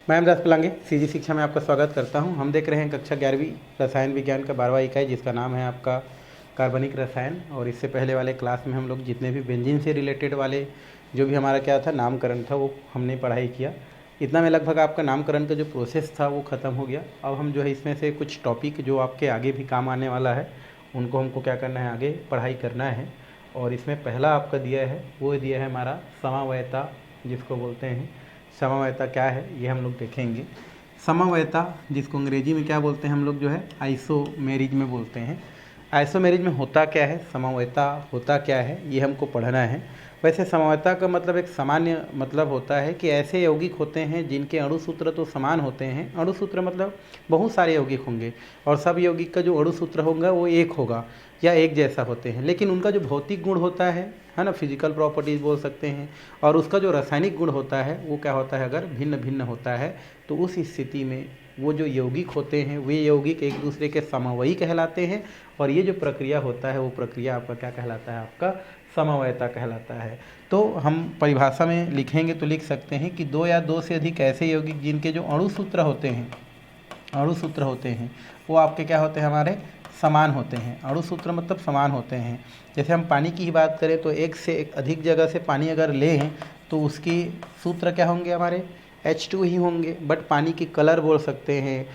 मैं राज पलांगे सीजी शिक्षा में आपका स्वागत करता हूं। हम देख रहे हैं कक्षा 11वीं रसायन विज्ञान का 12वां इकाई, जिसका नाम है आपका कार्बनिक रसायन। और इससे पहले वाले क्लास में हम लोग जितने भी बेंजीन से रिलेटेड वाले जो भी हमारा क्या था नामकरण था वो हमने पढ़ाई किया। इतना में लगभग आपका नामकरण का जो प्रोसेस था वो ख़त्म हो गया। अब हम जो है इसमें से कुछ टॉपिक जो आपके आगे भी काम आने वाला है उनको हमको क्या करना है, आगे पढ़ाई करना है। और इसमें पहला आपका दिया है वो दिया है हमारा समवायता, जिसको बोलते हैं। समवायता क्या है ये हम लोग देखेंगे। समवायता जिसको अंग्रेजी में क्या बोलते हैं हम लोग जो है आइसोमेरिज में बोलते हैं। आइसोमेरिज में होता क्या है, समवायता होता क्या है, ये हमको पढ़ना है। वैसे समवायता का मतलब एक सामान्य मतलब होता है कि ऐसे यौगिक होते हैं जिनके अणुसूत्र तो समान होते हैं। अणुसूत्र मतलब बहुत सारे यौगिक होंगे और सब यौगिक का जो अणुसूत्र होगा वो एक होगा या एक जैसा होते हैं, लेकिन उनका जो भौतिक गुण होता है ना, फिजिकल प्रॉपर्टीज बोल सकते हैं, और उसका जो रासायनिक गुण होता है वो क्या होता है, अगर भिन्न भिन्न होता है तो उस स्थिति में वो जो यौगिक होते हैं वे यौगिक एक दूसरे के समवयी कहलाते हैं। और ये जो प्रक्रिया होता है वो प्रक्रिया आपका क्या कहलाता है, आपका समवायता कहलाता है। तो हम परिभाषा में लिखेंगे तो लिख सकते हैं कि दो या दो से अधिक ऐसे यौगिक जिनके जो अणुसूत्र होते हैं वो आपके क्या होते हैं, हमारे समान होते हैं। अणुसूत्र मतलब समान होते हैं। जैसे हम पानी की ही बात करें तो एक से एक अधिक जगह से पानी अगर लें तो उसकी सूत्र क्या होंगे, हमारे H2 ही होंगे। बट पानी की कलर बोल सकते हैं,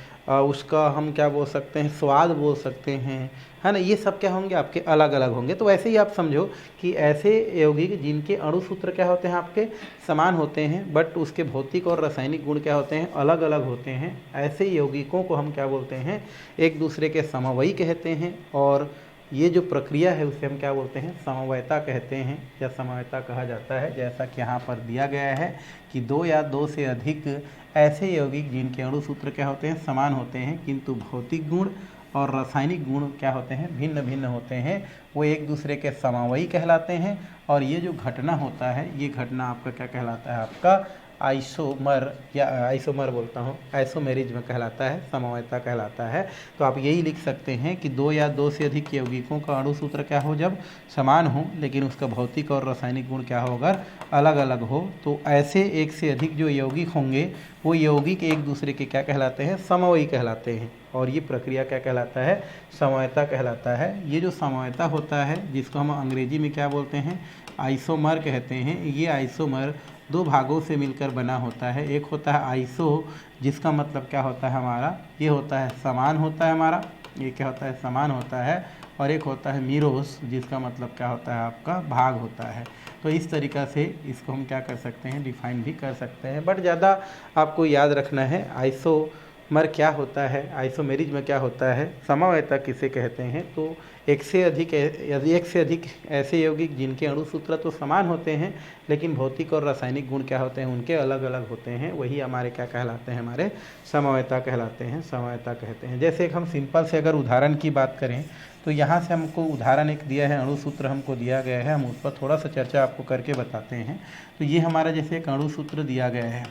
उसका हम क्या बोल सकते हैं, स्वाद बोल सकते हैं, है ना, ये सब क्या होंगे, आपके अलग अलग होंगे। तो वैसे ही आप समझो कि ऐसे यौगिक जिनके अणुसूत्र क्या होते हैं, आपके समान होते हैं बट उसके भौतिक और रासायनिक गुण क्या होते हैं, अलग अलग होते हैं। ऐसे यौगिकों को हम क्या बोलते हैं, एक दूसरे के समवयी कहते हैं। और ये जो प्रक्रिया है उसे हम क्या बोलते हैं, समवायता कहते हैं या समवायता कहा जाता है। जैसा कि यहाँ पर दिया गया है कि दो या दो से अधिक ऐसे यौगिक जिनके अणुसूत्र क्या होते हैं, समान होते हैं, किंतु भौतिक गुण और रासायनिक गुण क्या होते हैं, भिन्न भिन्न होते हैं, वो एक दूसरे के समवयी कहलाते हैं। और ये जो घटना होता है ये घटना आपका क्या कहलाता है, आपका आइसोमर या आइसोमर बोलता हूँ, आइसोमेरिज में कहलाता है, समवायता कहलाता है। तो आप यही लिख सकते हैं कि दो या दो से अधिक यौगिकों का अणुसूत्र क्या हो, जब समान हो लेकिन उसका भौतिक और रासायनिक गुण क्या हो, अगर अलग अलग हो, तो ऐसे एक से अधिक जो यौगिक होंगे वो यौगिक एक दूसरे के क्या कहलाते हैं, समवयी कहलाते हैं। और ये प्रक्रिया क्या कहलाता है, समवायता कहलाता है। ये जो समवायता होता है जिसको हम अंग्रेजी में क्या बोलते हैं, आइसोमर कहते हैं। ये आइसोमर दो भागों से मिलकर बना होता है। एक होता है आइसो, जिसका मतलब क्या होता है हमारा, ये होता है समान होता है हमारा, ये क्या होता है, समान होता है। और एक होता है मीरोस, जिसका मतलब क्या होता है, आपका भाग होता है। तो इस तरीक़ा से इसको हम क्या कर सकते हैं, डिफाइन भी कर सकते हैं। बट ज़्यादा आपको याद रखना है आइसोमर क्या होता है, आइसोमेरिज में क्या होता है, समवायता किसे कहते हैं। तो एक से अधिक ऐसे यौगिक जिनके अणुसूत्र तो समान होते हैं लेकिन भौतिक और रासायनिक गुण क्या होते हैं, उनके अलग अलग होते हैं, वही हमारे क्या कहलाते हैं, हमारे समवायता कहलाते हैं, समवायता कहते हैं। जैसे एक हम सिंपल से अगर उदाहरण की बात करें तो यहाँ से हमको उदाहरण एक दिया है, अणुसूत्र हमको दिया गया है, हम उस पर थोड़ा सा चर्चा आपको करके बताते हैं। तो ये हमारा जैसे एक अणुसूत्र दिया गया है,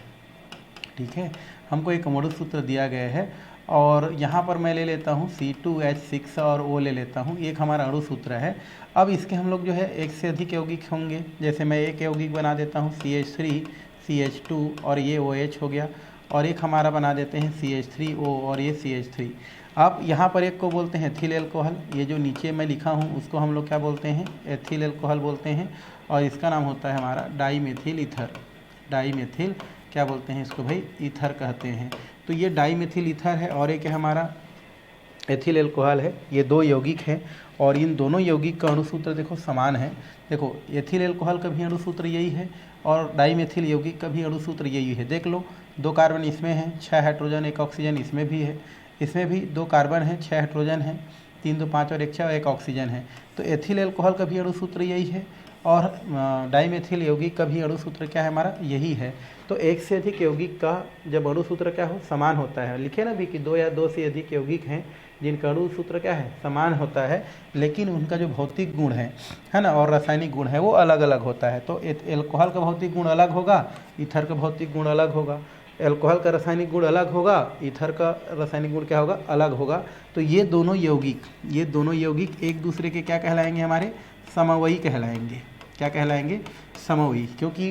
ठीक है, हमको एक अणुसूत्र दिया गया है और यहाँ पर मैं ले लेता हूँ C2H6 और O ले लेता हूँ, एक हमारा अणुसूत्र है। अब इसके हम लोग जो है एक से अधिक यौगिक होंगे। जैसे मैं एक यौगिक बना देता हूँ CH3 CH2 और ये OH हो गया, और एक हमारा बना देते हैं CH3O और ये CH3। अब यहाँ पर एक को बोलते हैं एथिल एल्कोहल, ये जो नीचे मैं लिखा हूँ उसको हम लोग क्या बोलते हैं, एथिल एल्कोहल बोलते हैं। और इसका नाम होता है हमारा डाईमेथिल ईथर, डाईमेथिल क्या बोलते हैं इसको भाई, ईथर कहते हैं। तो ये डाईमेथिल ईथर है और एक है हमारा एथिल एल्कोहल है। ये दो यौगिक हैं और इन दोनों यौगिक का अणुसूत्र देखो समान है। देखो एथिल एल्कोहल का भी अणुसूत्र यही है और डाईमेथिल यौगिक का भी अणुसूत्र यही है। देख लो, 2 कार्बन इसमें है, 6 हाइड्रोजन 1 ऑक्सीजन इसमें भी है, इसमें भी 2 कार्बन है, 6 हाइड्रोजन है, 3 2 5 और 1 6 और 1 ऑक्सीजन है। तो एथिल एल्कोहल का भी अणुसूत्र यही है और डाईमेथिल यौगिक का भी अणुसूत्र क्या है, हमारा यही है। तो एक से अधिक यौगिक का जब अणुसूत्र क्या हो, समान होता है, लिखे ना भी कि दो या दो से अधिक यौगिक हैं जिनका अणुसूत्र क्या है, समान होता है, लेकिन उनका जो भौतिक गुण है ना, और रासायनिक गुण है वो अलग अलग होता है। तो एल्कोहल का भौतिक गुण अलग होगा, ईथर का भौतिक गुण अलग होगा, एल्कोहल का रासायनिक गुण अलग होगा, ईथर का रासायनिक गुण क्या होगा, अलग होगा। तो ये दोनों यौगिक एक दूसरे के क्या कहलाएंगे, हमारे समवयी कहलाएंगे। क्या कहलाएंगे, समोई, क्योंकि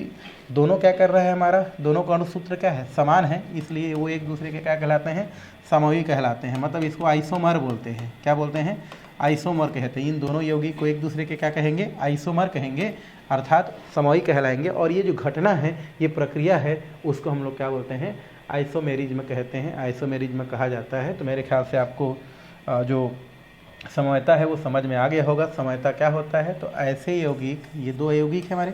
दोनों क्या कर रहे हैं, हमारा दोनों का अणुसूत्र क्या है, समान है, इसलिए वो एक दूसरे के क्या कहलाते हैं, समोई कहलाते हैं। मतलब इसको आइसोमर बोलते हैं, क्या बोलते हैं, आइसोमर कहते हैं। इन दोनों यौगिक को एक दूसरे के क्या कहेंगे, आइसोमर कहेंगे, अर्थात समोई कहलाएंगे। और ये जो घटना है, ये प्रक्रिया है, उसको हम लोग क्या बोलते हैं, आइसोमेरिज्म कहते हैं, आइसोमेरिज्म कहा जाता है। तो मेरे ख्याल से आपको जो समयता है वो समझ में आ गया होगा। समयता क्या होता है, तो ऐसे यौगिक, ये दो यौगिक है हमारे,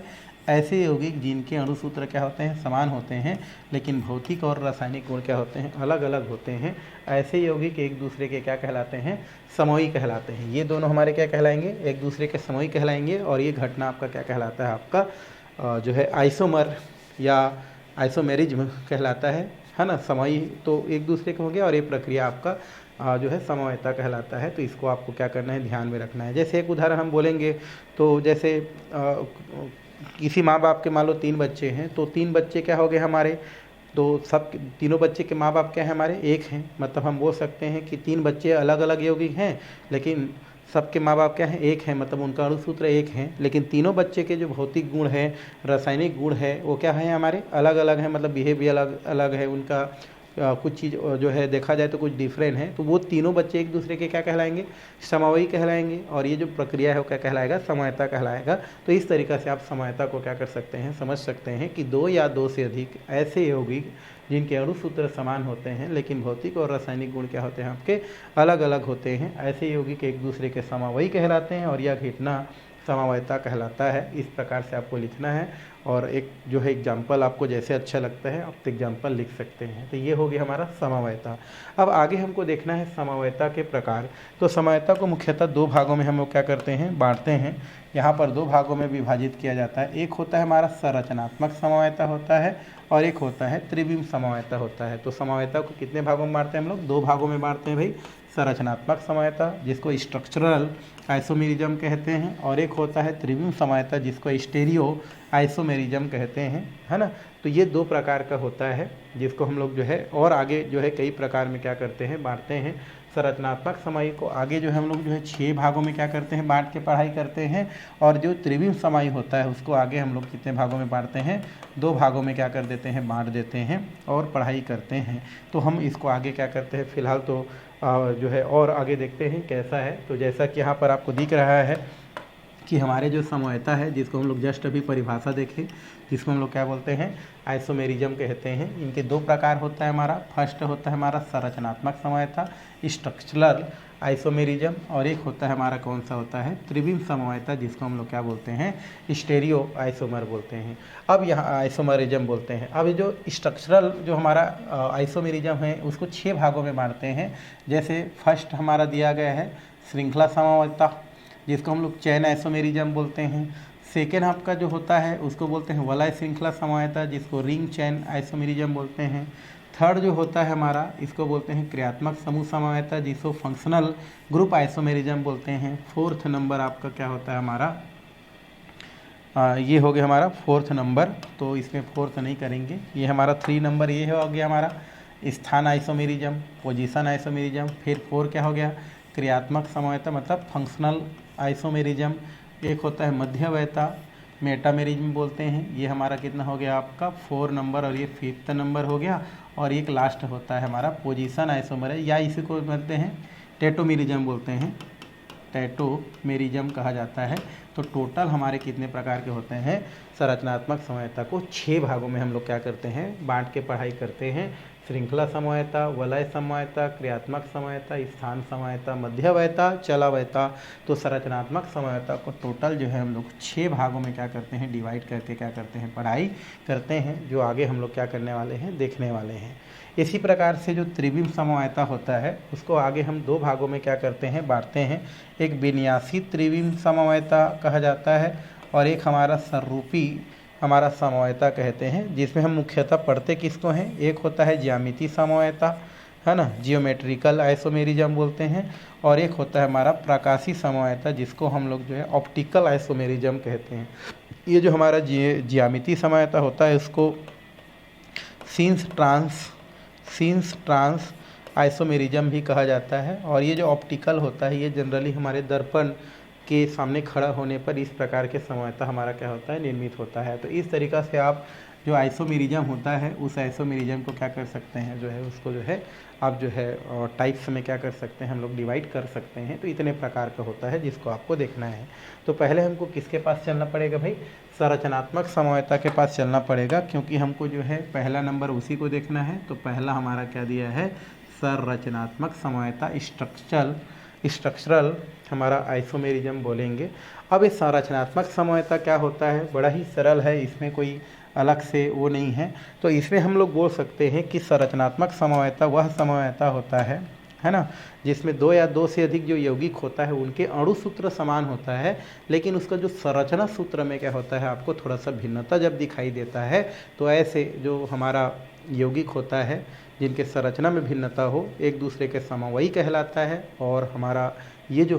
ऐसे यौगिक जिनके अणुसूत्र क्या होते हैं, समान होते हैं, लेकिन भौतिक और रासायनिक गुण क्या होते हैं, अलग अलग होते हैं, ऐसे यौगिक एक दूसरे के क्या कहलाते हैं, समोई कहलाते हैं। ये दोनों हमारे क्या कहलाएंगे, एक दूसरे के समोई कहलाएंगे। और ये घटना आपका क्या कहलाता है, आपका जो है आइसोमर या आइसोमेरिज्म कहलाता है ना। समोई तो एक दूसरे का हो गया, और ये प्रक्रिया आपका जो है समवायता कहलाता है। तो इसको आपको क्या करना है, ध्यान में रखना है। जैसे एक उदाहरण हम बोलेंगे, तो जैसे किसी माँ बाप के मान लो 3 बच्चे हैं, तो 3 बच्चे क्या हो गए हमारे, तो सब तीनों बच्चे के माँ बाप क्या है हमारे, एक हैं। मतलब हम बोल सकते हैं कि 3 बच्चे अलग अलग यौगिक हैं, लेकिन सबके माँ बाप क्या हैं, एक हैं, मतलब उनका अणुसूत्र एक है। लेकिन तीनों बच्चे के जो भौतिक गुण है, रासायनिक गुण है, वो क्या है हमारे, अलग अलग हैं, मतलब बिहेवियर अलग अलग है उनका, कुछ चीज़ जो है देखा जाए तो कुछ डिफरेंट है। तो वो तीनों बच्चे एक दूसरे के क्या कहलाएंगे, समवयी कहलाएंगे। और ये जो प्रक्रिया है वो क्या कहलाएगा, समयता कहलाएगा। तो इस तरीक़ा से आप समयता को क्या कर सकते हैं, समझ सकते हैं कि 2 या 2 से अधिक ऐसे यौगिक जिनके अणुसूत्र समान होते हैं, लेकिन भौतिक और रासायनिक गुण क्या होते हैं, आपके अलग अलग होते हैं, ऐसे यौगिक एक दूसरे के समवयी कहलाते हैं। और यह घटना समवायता कहलाता है। इस प्रकार से आपको लिखना है। और एक जो है एग्जाम्पल आपको जैसे अच्छा लगता है आप एग्जाम्पल लिख सकते हैं। तो ये हो गया हमारा समवायता। अब आगे हमको देखना है समवायता के प्रकार। तो समवायता को मुख्यतः 2 भागों में हम लोग क्या करते हैं, बांटते हैं। यहाँ पर 2 भागों में विभाजित किया जाता है। एक होता है हमारा संरचनात्मक समवायता होता है, और एक होता है त्रिविम समवायता होता है। तो समवायता को कितने भागों में बांटते हैं हम लोग, 2 भागों में बांटते हैं भाई। संरचनात्मक समवायता जिसको स्ट्रक्चरल आइसोमेरिज्म कहते हैं, और एक होता है त्रिविम समवायता जिसको स्टेरियो आइसोमेरिज्म कहते हैं, है ना। तो ये 2 प्रकार का होता है, जिसको हम लोग जो है और आगे जो है कई प्रकार में क्या करते हैं, बांटते हैं। संरचनात्मक समवायी को आगे जो है हम लोग जो है 6 भागों में क्या करते हैं, बांट के पढ़ाई करते हैं। और जो त्रिविम समवायी होता है उसको आगे हम लोग कितने भागों में बांटते हैं, 2 भागों में क्या कर देते हैं, बांट देते हैं और पढ़ाई करते हैं। तो हम इसको आगे क्या करते हैं, फिलहाल तो जो है और आगे देखते हैं कैसा है। तो जैसा कि यहाँ पर आपको दिख रहा है कि हमारे जो समवायता है, जिसको हम लोग जस्ट अभी परिभाषा देखें, जिसको हम लोग क्या बोलते हैं, आइसोमेरिज्म कहते हैं। इनके 2 प्रकार होता है हमारा। फर्स्ट होता है हमारा संरचनात्मक समवायता स्ट्रक्चरल आइसोमेरिज्म, और एक होता है हमारा कौन सा होता है, त्रिविम समवायता, जिसको हम लोग क्या बोलते हैं, स्टेरियो आइसोमर बोलते हैं। अब यहाँ आइसोमेरिज्म बोलते हैं। अब जो स्ट्रक्चरल जो हमारा आइसोमेरिज्म है उसको 6 भागों में बांटते हैं। जैसे फर्स्ट हमारा दिया गया है श्रृंखला समवायता, जिसको हम लोग चैन आइसोमेरिज्म बोलते हैं। सेकेंड आपका जो होता है उसको बोलते हैं वलय श्रृंखला समवायता, जिसको रिंग चैन आइसोमेरिज्म बोलते हैं। थर्ड जो होता है हमारा, इसको बोलते हैं क्रियात्मक समूह समवायता, जिसको फंक्शनल ग्रुप आइसोमेरिज्म बोलते हैं। 4th नंबर आपका क्या होता है हमारा, ये हो गया हमारा 4th नंबर। तो इसमें 4th नहीं करेंगे, ये हमारा 3 नंबर ये हो गया हमारा स्थान आइसोमेरिज्म, पोजीशन आइसोमेरिज्म। फिर 4 क्या हो गया, क्रियात्मक समवायता मतलब फंक्शनल आइसोमेरिज्म। एक होता है मध्यवयता, मेटामेरिज्म बोलते हैं। ये हमारा कितना हो गया आपका 4 नंबर, और ये 5th नंबर हो गया। और एक लास्ट होता है हमारा पोजीशन आइसोमर, या इसी को बोलते हैं टेटोमेरिज्म बोलते हैं, टेटोमेरिज्म कहा जाता है। तो टोटल हमारे कितने प्रकार के होते हैं, संरचनात्मक समवायता को 6 भागों में हम लोग क्या करते हैं, बांट के पढ़ाई करते हैं। श्रृंखला समवायता, वलय समवायता, क्रियात्मक समवायता, स्थान समवायता, मध्यवयता, चलावयता। तो संरचनात्मक समवायता को टोटल जो है हम लोग 6 भागों में क्या करते हैं, डिवाइड करके क्या करते हैं, पढ़ाई करते हैं, जो आगे हम लोग क्या करने वाले हैं, देखने वाले हैं। इसी प्रकार से जो त्रिविम समवायता होता है उसको आगे हम 2 भागों में क्या करते हैं, बांटते हैं। एक विन्यासी त्रिविम समवायता कहा जाता है, और एक हमारा सर्रूपी हमारा समवायता कहते हैं, जिसमें हम मुख्यतः पढ़ते किसको हैं। एक होता है ज्यामिति समवायता, है ना, जियोमेट्रिकल आइसोमेरिज्म बोलते हैं। और एक होता है हमारा प्रकाशी समवायता, जिसको हम लोग जो है ऑप्टिकल आइसोमेरिज्म कहते हैं। ये जो हमारा ज्यामिति समवायता होता है उसको सीन्स ट्रांस आइसोमेरिज्म भी कहा जाता है। और ये जो ऑप्टिकल होता है ये जनरली हमारे दर्पण के सामने खड़ा होने पर इस प्रकार के समवायता हमारा क्या होता है, निर्मित होता है। तो इस तरीक़ा से आप जो आइसोमेरिज्म होता है उस आइसोमेरिज्म को क्या कर सकते हैं, जो है उसको जो है आप जो है टाइप्स में क्या कर सकते हैं, हम लोग डिवाइड कर सकते हैं। तो इतने प्रकार का होता है जिसको आपको देखना है। तो पहले हमको किसके पास चलना पड़ेगा भाई, संरचनात्मक समवायता के पास चलना पड़ेगा, क्योंकि हमको जो है पहला नंबर उसी को देखना है। तो पहला हमारा क्या दिया है, संरचनात्मक समवायता, स्ट्रक्चरल हमारा आइसोमेरिज्म बोलेंगे। अब इस संरचनात्मक समवायता क्या होता है, बड़ा ही सरल है, इसमें कोई अलग से वो नहीं है। तो इसमें हम लोग बोल सकते हैं कि संरचनात्मक समवायता वह समवायता होता है ना, जिसमें दो या दो से अधिक जो यौगिक होता है उनके अणु सूत्र समान होता है, लेकिन उसका जो संरचना सूत्र में क्या होता है, आपको थोड़ा सा भिन्नता जब दिखाई देता है। तो ऐसे जो हमारा यौगिक होता है जिनके संरचना में भिन्नता हो, एक दूसरे के समवयी कहलाता है। और हमारा ये जो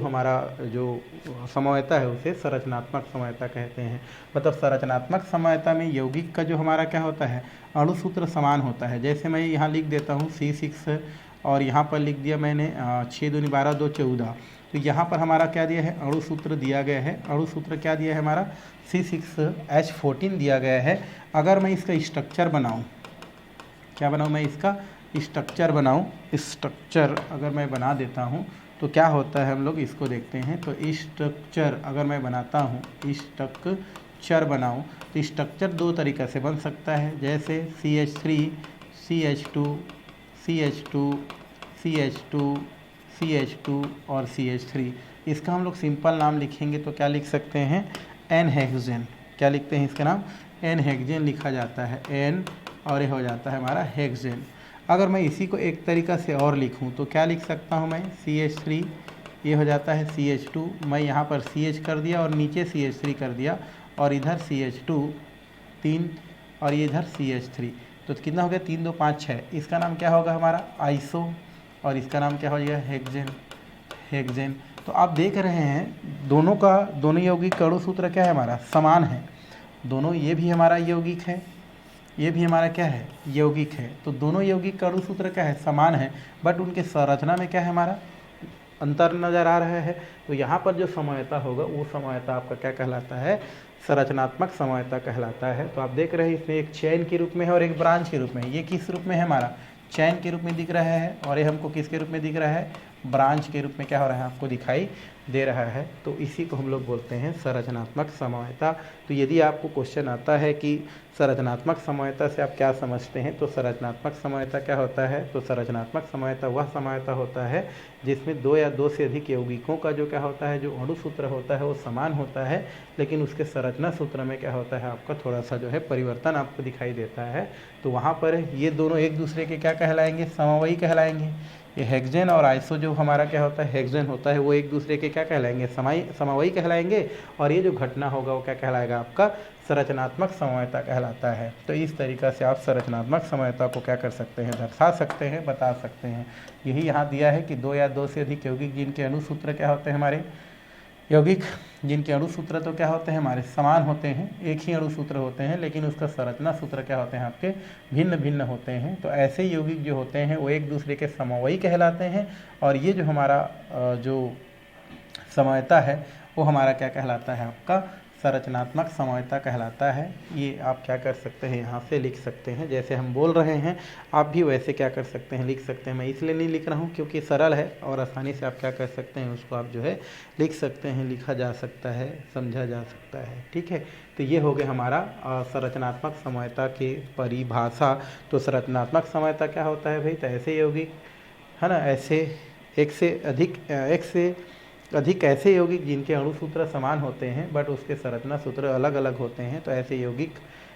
समवायता है उसे संरचनात्मक समवायता कहते हैं। मतलब संरचनात्मक समवायता में यौगिक का जो हमारा क्या होता है, अणु सूत्र समान होता है। जैसे मैं यहाँ लिख देता हूँ C6 और यहाँ पर लिख दिया मैंने 6 दूनी 12 2 14। तो यहाँ पर हमारा क्या दिया है, अणु सूत्र दिया गया है। अणु सूत्र क्या दिया है हमारा, C6H14 दिया गया है। अगर मैं इसका स्ट्रक्चर बनाऊँ, क्या बनाऊँ मैं इसका स्ट्रक्चर बनाऊँ, स्ट्रक्चर अगर मैं बना देता हूँ तो क्या होता है, हम लोग इसको देखते हैं। तो स्ट्रक्चर अगर मैं बनाता हूँ, स्ट्रक्चर बनाऊँ तो स्ट्रक्चर दो तरीक़े से बन सकता है, जैसे CH3 CH2 CH2 CH2 CH2 और CH3। इसका हम लोग सिंपल नाम लिखेंगे तो क्या लिख सकते हैं, एन हेक्सेन। क्या लिखते हैं इसका नाम, एन हेक्सेन लिखा जाता है, एन, और ये हो जाता है हमारा हेक्सेन। अगर मैं इसी को एक तरीक़ा से और लिखूं तो क्या लिख सकता हूं मैं, CH3, ये हो जाता है CH2, मैं यहाँ पर CH कर दिया और नीचे CH3 कर दिया, और इधर CH2 3 और ये इधर CH3। तो कितना हो गया, 3 2 5 6। इसका नाम क्या होगा हमारा, आइसो, और इसका नाम क्या हो जाएगा, हेक्सेन। तो आप देख रहे हैं दोनों यौगिक का अणु सूत्र क्या है हमारा, समान है। दोनों, ये भी हमारा यौगिक है, ये भी हमारा क्या है, यौगिक है। तो दोनों यौगिक का अणु सूत्र क्या है, समान है, बट उनके संरचना में क्या है हमारा अंतर नज़र आ रहा है। तो यहाँ पर जो समवायता होगा वो समवायता आपका क्या कहलाता है, संरचनात्मक समवायता कहलाता है। तो आप देख रहे हैं इसमें एक चेन के रूप में है और एक ब्रांच के रूप में है। ये किस रूप में है हमारा, चैन के रूप में दिख रहा है, और ये हमको किसके रूप में दिख रहा है, ब्रांच के रूप में क्या हो रहा है, आपको दिखाई दे रहा है। तो इसी को हम लोग बोलते हैं संरचनात्मक समवायता। तो यदि आपको क्वेश्चन आता है कि संरचनात्मक समवायता से आप क्या समझते हैं, तो संरचनात्मक समवायता क्या होता है, तो संरचनात्मक समवायता वह समवायता होता है जिसमें दो या दो से अधिक यौगिकों का जो क्या होता है, जो अणु सूत्र होता है वो समान होता है, लेकिन उसके संरचना सूत्र में क्या होता है, आपका थोड़ा सा जो है परिवर्तन आपको दिखाई देता है। तो वहाँ पर ये दोनों एक दूसरे के क्या कहलाएंगे, समवयी कहलाएंगे। ये हेक्सेन और आइसो जो हमारा क्या होता है, हेक्सेन होता है, वो एक दूसरे के क्या कहलाएंगे, समवयी कहलाएंगे। और ये जो घटना होगा वो क्या कहलाएगा, आपका संरचनात्मक समवायता कहलाता है। तो इस तरीक़ा से आप संरचनात्मक समवायता को क्या कर सकते हैं, दर्शा सकते हैं, बता सकते हैं। यही यहाँ दिया है कि दो या दो से अधिक यौगिक जिनके अणु सूत्र क्या होते हैं, हमारे यौगिक जिनके अणु सूत्र तो क्या होते हैं, हमारे समान होते हैं, एक ही अणु सूत्र होते हैं, लेकिन उसका संरचना सूत्र क्या होते हैं, आपके भिन्न भिन्न होते हैं। तो ऐसे यौगिक जो होते हैं वो एक दूसरे के समवयी कहलाते हैं। और ये जो हमारा जो समवायता है वो हमारा क्या कहलाता है, आपका संरचनात्मक समवायता कहलाता है। ये आप क्या कर सकते हैं, यहाँ से लिख सकते हैं, जैसे हम बोल रहे हैं आप भी वैसे क्या कर सकते हैं, लिख सकते हैं। मैं इसलिए नहीं लिख रहा हूँ क्योंकि सरल है और आसानी से आप क्या कर सकते हैं, उसको आप जो है लिख सकते हैं, लिखा जा सकता है, समझा जा सकता है। ठीक है, तो ये हो गया हमारा संरचनात्मक समवायता की परिभाषा। तो संरचनात्मक समवायता क्या होता है भाई, तो ऐसे यौगिक है ना, ऐसे एक से अधिक ऐसे यौगिक जिनके अणु सूत्र समान होते हैं बट उसके संरचना सूत्र अलग अलग होते हैं। तो ऐसे यौगिक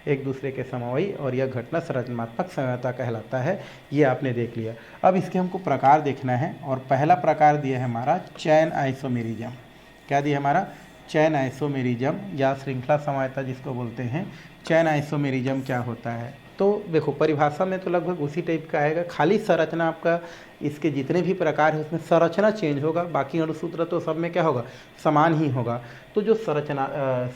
एक दूसरे के समवयी, और यह घटना संरचनात्मक समवायता कहलाता है। ये आपने देख लिया। अब इसके हमको प्रकार देखना है, और पहला प्रकार दिया है हमारा चैन आइसोमेरिज्म। क्या दिया हमारा, चैन आइसोमेरिज्म या श्रृंखला समवायता जिसको बोलते हैं। चैन आइसोमेरिज्म क्या होता है, तो देखो परिभाषा में तो लगभग उसी टाइप का आएगा, खाली संरचना आपका इसके जितने भी प्रकार है उसमें संरचना चेंज होगा, बाकी अणुसूत्र तो सब में क्या होगा, समान ही होगा। तो जो संरचना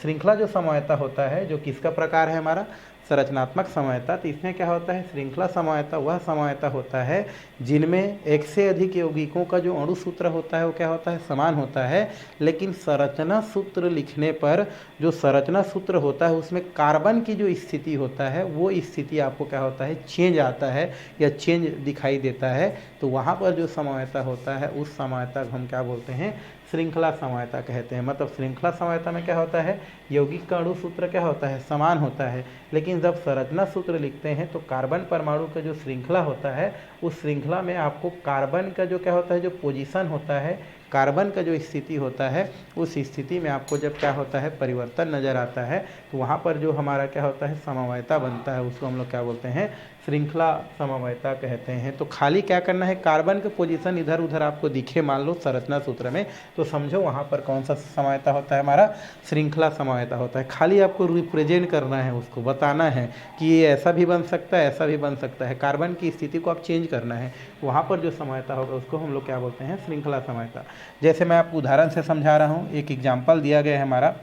श्रृंखला जो समवायता होता है, जो किसका प्रकार है हमारा, संरचनात्मक समवायता, तो इसमें क्या होता है, श्रृंखला समवायता वह समवायता होता है जिनमें एक से अधिक यौगिकों का जो अणु सूत्र होता है वो क्या होता है, समान होता है, लेकिन संरचना सूत्र लिखने पर जो संरचना सूत्र होता है उसमें कार्बन की जो स्थिति होता है वो स्थिति आपको क्या होता है, चेंज आता है या चेंज दिखाई देता है। तो वहाँ पर जो समवायता होता है उस समवायता को हम क्या बोलते हैं, श्रृंखला समवायता कहते हैं। मतलब श्रृंखला समवायता में क्या होता है, यौगिक का अणु सूत्र क्या होता है, समान होता है, लेकिन जब संरचना सूत्र लिखते हैं तो कार्बन परमाणु का जो श्रृंखला होता है उस श्रृंखला में आपको कार्बन का जो क्या होता है, जो पोजीशन होता है, कार्बन का जो स्थिति होता है उस स्थिति में आपको जब क्या होता है, परिवर्तन नज़र आता है, तो वहाँ पर जो हमारा क्या होता है, समवायता बनता है, उसको हम लोग क्या बोलते हैं, श्रृंखला समवायता कहते हैं। तो खाली क्या करना है, कार्बन के पोजीशन इधर उधर आपको दिखे मान लो संरचना सूत्र में, तो समझो वहाँ पर कौन सा समवायता होता है, हमारा श्रृंखला समवायता होता है। खाली आपको रिप्रेजेंट करना है, उसको बताना है कि ये ऐसा भी बन सकता है, ऐसा भी बन सकता है, कार्बन की स्थिति को आप चेंज करना है, वहाँ पर जो समवायता होगा उसको हम लोग क्या बोलते हैं, श्रृंखला समवायता। जैसे मैं आपको उदाहरण से समझा रहा हूँ, एक एग्जाम्पल दिया गया है, हमारा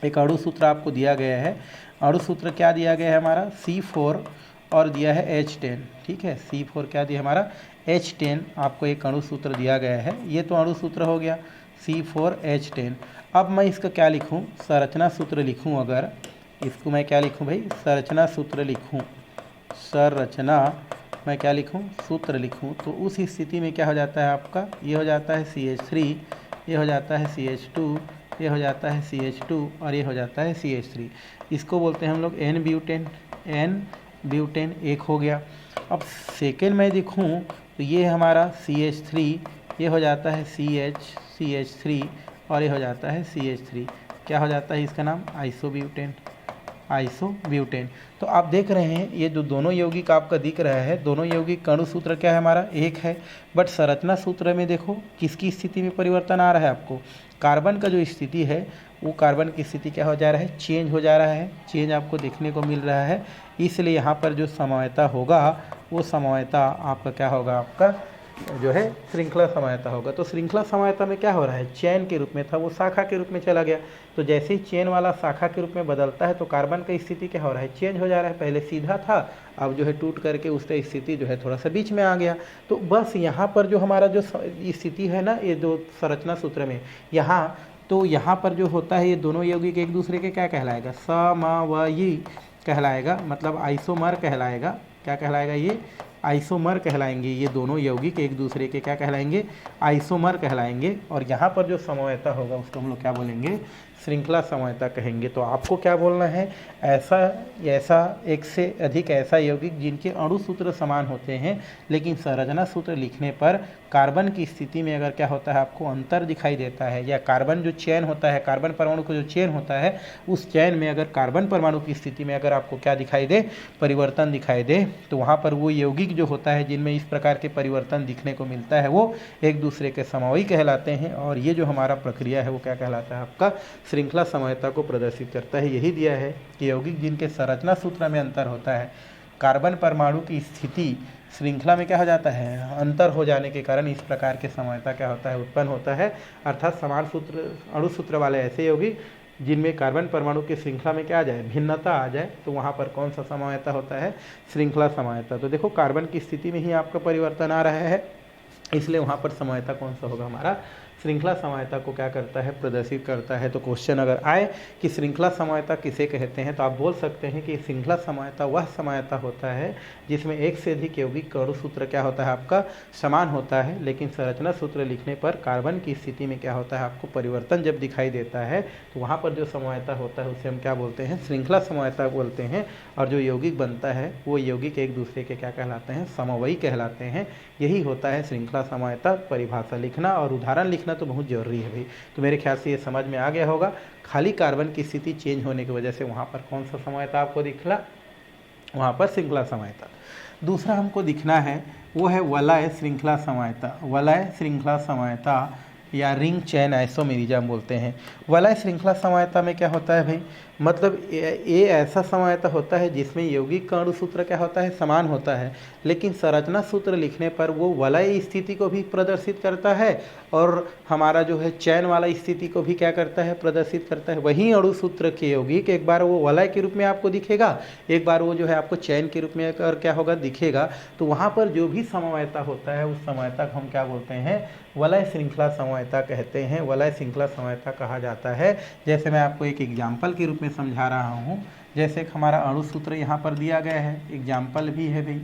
एक अणु सूत्र आपको दिया गया है। अणु सूत्र क्या दिया गया है, हमारा C4 और दिया है H10, ठीक है, C4 क्या दिया हमारा, H10 आपको एक अणु सूत्र दिया गया है। ये तो अणु सूत्र हो गया C4H10। अब मैं इसका क्या लिखूं, संरचना सूत्र लिखूं, अगर इसको मैं क्या लिखूं भाई, संरचना सूत्र लिखूं, संरचना मैं क्या लिखूं, सूत्र लिखूं, तो उस स्थिति में क्या हो जाता है आपका, ये हो जाता है CH3, ये हो जाता है CH2, ये हो जाता है CH2 और ये हो जाता है CH3। इसको बोलते हैं हम लोग N ब्यूटेन, एक हो गया। अब सेकेंड में देखूं तो ये हमारा CH3, ये हो जाता है CH3 और ये हो जाता है CH3, क्या हो जाता है इसका नाम, आइसोब्यूटेन। तो आप देख रहे हैं ये जो दोनों यौगिक आपका दिख रहा है, दोनों यौगिक का अणु सूत्र क्या है हमारा, एक है, बट संरचना सूत्र में देखो किसकी स्थिति में परिवर्तन आ रहा है, आपको कार्बन का जो स्थिति है वो कार्बन की स्थिति क्या हो जा रहा है, चेंज हो जा रहा है, चेंज आपको देखने को मिल रहा है। इसलिए यहाँ पर जो समवायता होगा वो समवायता आपका क्या होगा, आपका जो है श्रृंखला समवायता होगा। तो श्रृंखला समवायता में क्या हो रहा है, चेन के रूप में था वो शाखा के रूप में चला गया, तो जैसे ही चेन वाला शाखा के रूप में बदलता है तो कार्बन का स्थिति क्या हो रहा है, चेंज हो जा रहा है। पहले सीधा था, अब जो है टूट करके उसका स्थिति जो है थोड़ा सा बीच में आ गया। तो बस यहाँ पर जो हमारा जो स्थिति है ना, ये जो संरचना सूत्र में यहाँ, तो यहाँ पर जो होता है ये दोनों यौगिक एक दूसरे के क्या कहलाएगा, समवायी कहलाएगा, मतलब आइसोमर कहलाएगा। क्या कहलाएगा, ये आइसोमर कहलाएंगे। ये दोनों यौगिक एक दूसरे के क्या कहलाएंगे, आइसोमर कहलाएंगे। और यहाँ पर जो समवायता होगा उसको हम लोग क्या बोलेंगे, श्रृंखला समवायता कहेंगे। तो आपको क्या बोलना है, ऐसा एक से अधिक ऐसा यौगिक जिनके अणु सूत्र समान होते हैं लेकिन संरचना सूत्र लिखने पर कार्बन की स्थिति में अगर क्या होता है, आपको अंतर दिखाई देता है, या कार्बन जो चेन होता है, कार्बन परमाणु का जो चेन होता है उस चेन में अगर कार्बन परमाणु की स्थिति में अगर आपको क्या दिखाई दे, परिवर्तन दिखाई दे, तो वहाँ पर वो यौगिक जो होता है जिनमें इस प्रकार के परिवर्तन दिखने को मिलता है वो एक दूसरे के समवायी कहलाते हैं। और ये जो हमारा प्रक्रिया है वो क्या कहलाता है, आपका श्रृंखला समवायता को प्रदर्शित करता है। यही दिया है कि यौगिक जिनके संरचना सूत्र में अंतर होता है, कार्बन परमाणु की स्थिति श्रृंखला में क्या हो जाता है, अंतर हो जाने के कारण इस प्रकार के समवायता क्या होता है, उत्पन्न होता है। अर्थात समान सूत्र अणु सूत्र वाले ऐसे यौगिक जिनमें कार्बन परमाणु की श्रृंखला में क्या आ जाए, भिन्नता आ जाए, तो वहाँ पर कौन सा समवायता होता है, श्रृंखला समवायता। तो देखो कार्बन की स्थिति में ही आपका परिवर्तन आ रहा है, इसलिए वहाँ पर समवायता कौन सा होगा, हमारा श्रृंखला समवायता को क्या करता है, प्रदर्शित करता है। तो क्वेश्चन अगर आए कि श्रृंखला समवायता किसे कहते हैं, तो आप बोल सकते हैं कि श्रृंखला समवायता वह समवायता होता है जिसमें एक से अधिक यौगिक का अणु सूत्र क्या होता है, आपका समान होता है, लेकिन संरचना सूत्र लिखने पर कार्बन की स्थिति में क्या होता है, आपको परिवर्तन जब दिखाई देता है, तो वहाँ पर जो समवायता होता है उसे हम क्या बोलते हैं, श्रृंखला समवायता बोलते हैं। और जो यौगिक बनता है वो यौगिक एक दूसरे के क्या कहलाते हैं, समवायी कहलाते हैं। यही होता है श्रृंखला समवायता। परिभाषा लिखना और उदाहरण लिखना तो बहुत जरूरी है भाई। तो मेरे ख्याल से ये समझ में आ गया होगा। खाली कार्बन की स्थिति चेंज होने की वजह से वहाँ पर कौन सा समवायता आपको दिखला, वहाँ पर श्रृंखला समवायता। दूसरा हमको दिखना है वो है वलय श्रृंखला समवायता। वलय श्रृंखला समवायता या रिंग चैन आइसोमेरिज्म बोलते हैं। वलय श्रृंखला समवायता में क्या होता है भाई, मतलब ये ऐसा समवायता होता है जिसमें यौगिक का अणु सूत्र क्या होता है, समान होता है, लेकिन संरचना सूत्र लिखने पर वो वलय स्थिति को भी प्रदर्शित करता है और हमारा जो है चयन वाला स्थिति को भी क्या करता है, प्रदर्शित करता है। वहीं अणु सूत्र के यौगिक एक बार वो वलय के रूप में आपको दिखेगा, एक बार वो जो है आपको चयन के रूप में और क्या होगा, दिखेगा। तो वहाँ पर जो भी समवायता होता है उस समवायता को हम क्या बोलते हैं, वलय श्रृंखला समवायता कहते हैं, वलय श्रृंखला समवायता कहा जाता है। जैसे मैं आपको एक एग्जाम्पल के रूप में समझा रहा हूँ, जैसे एक हमारा अणु सूत्र यहाँ पर दिया गया है, एग्जाम्पल भी है भाई,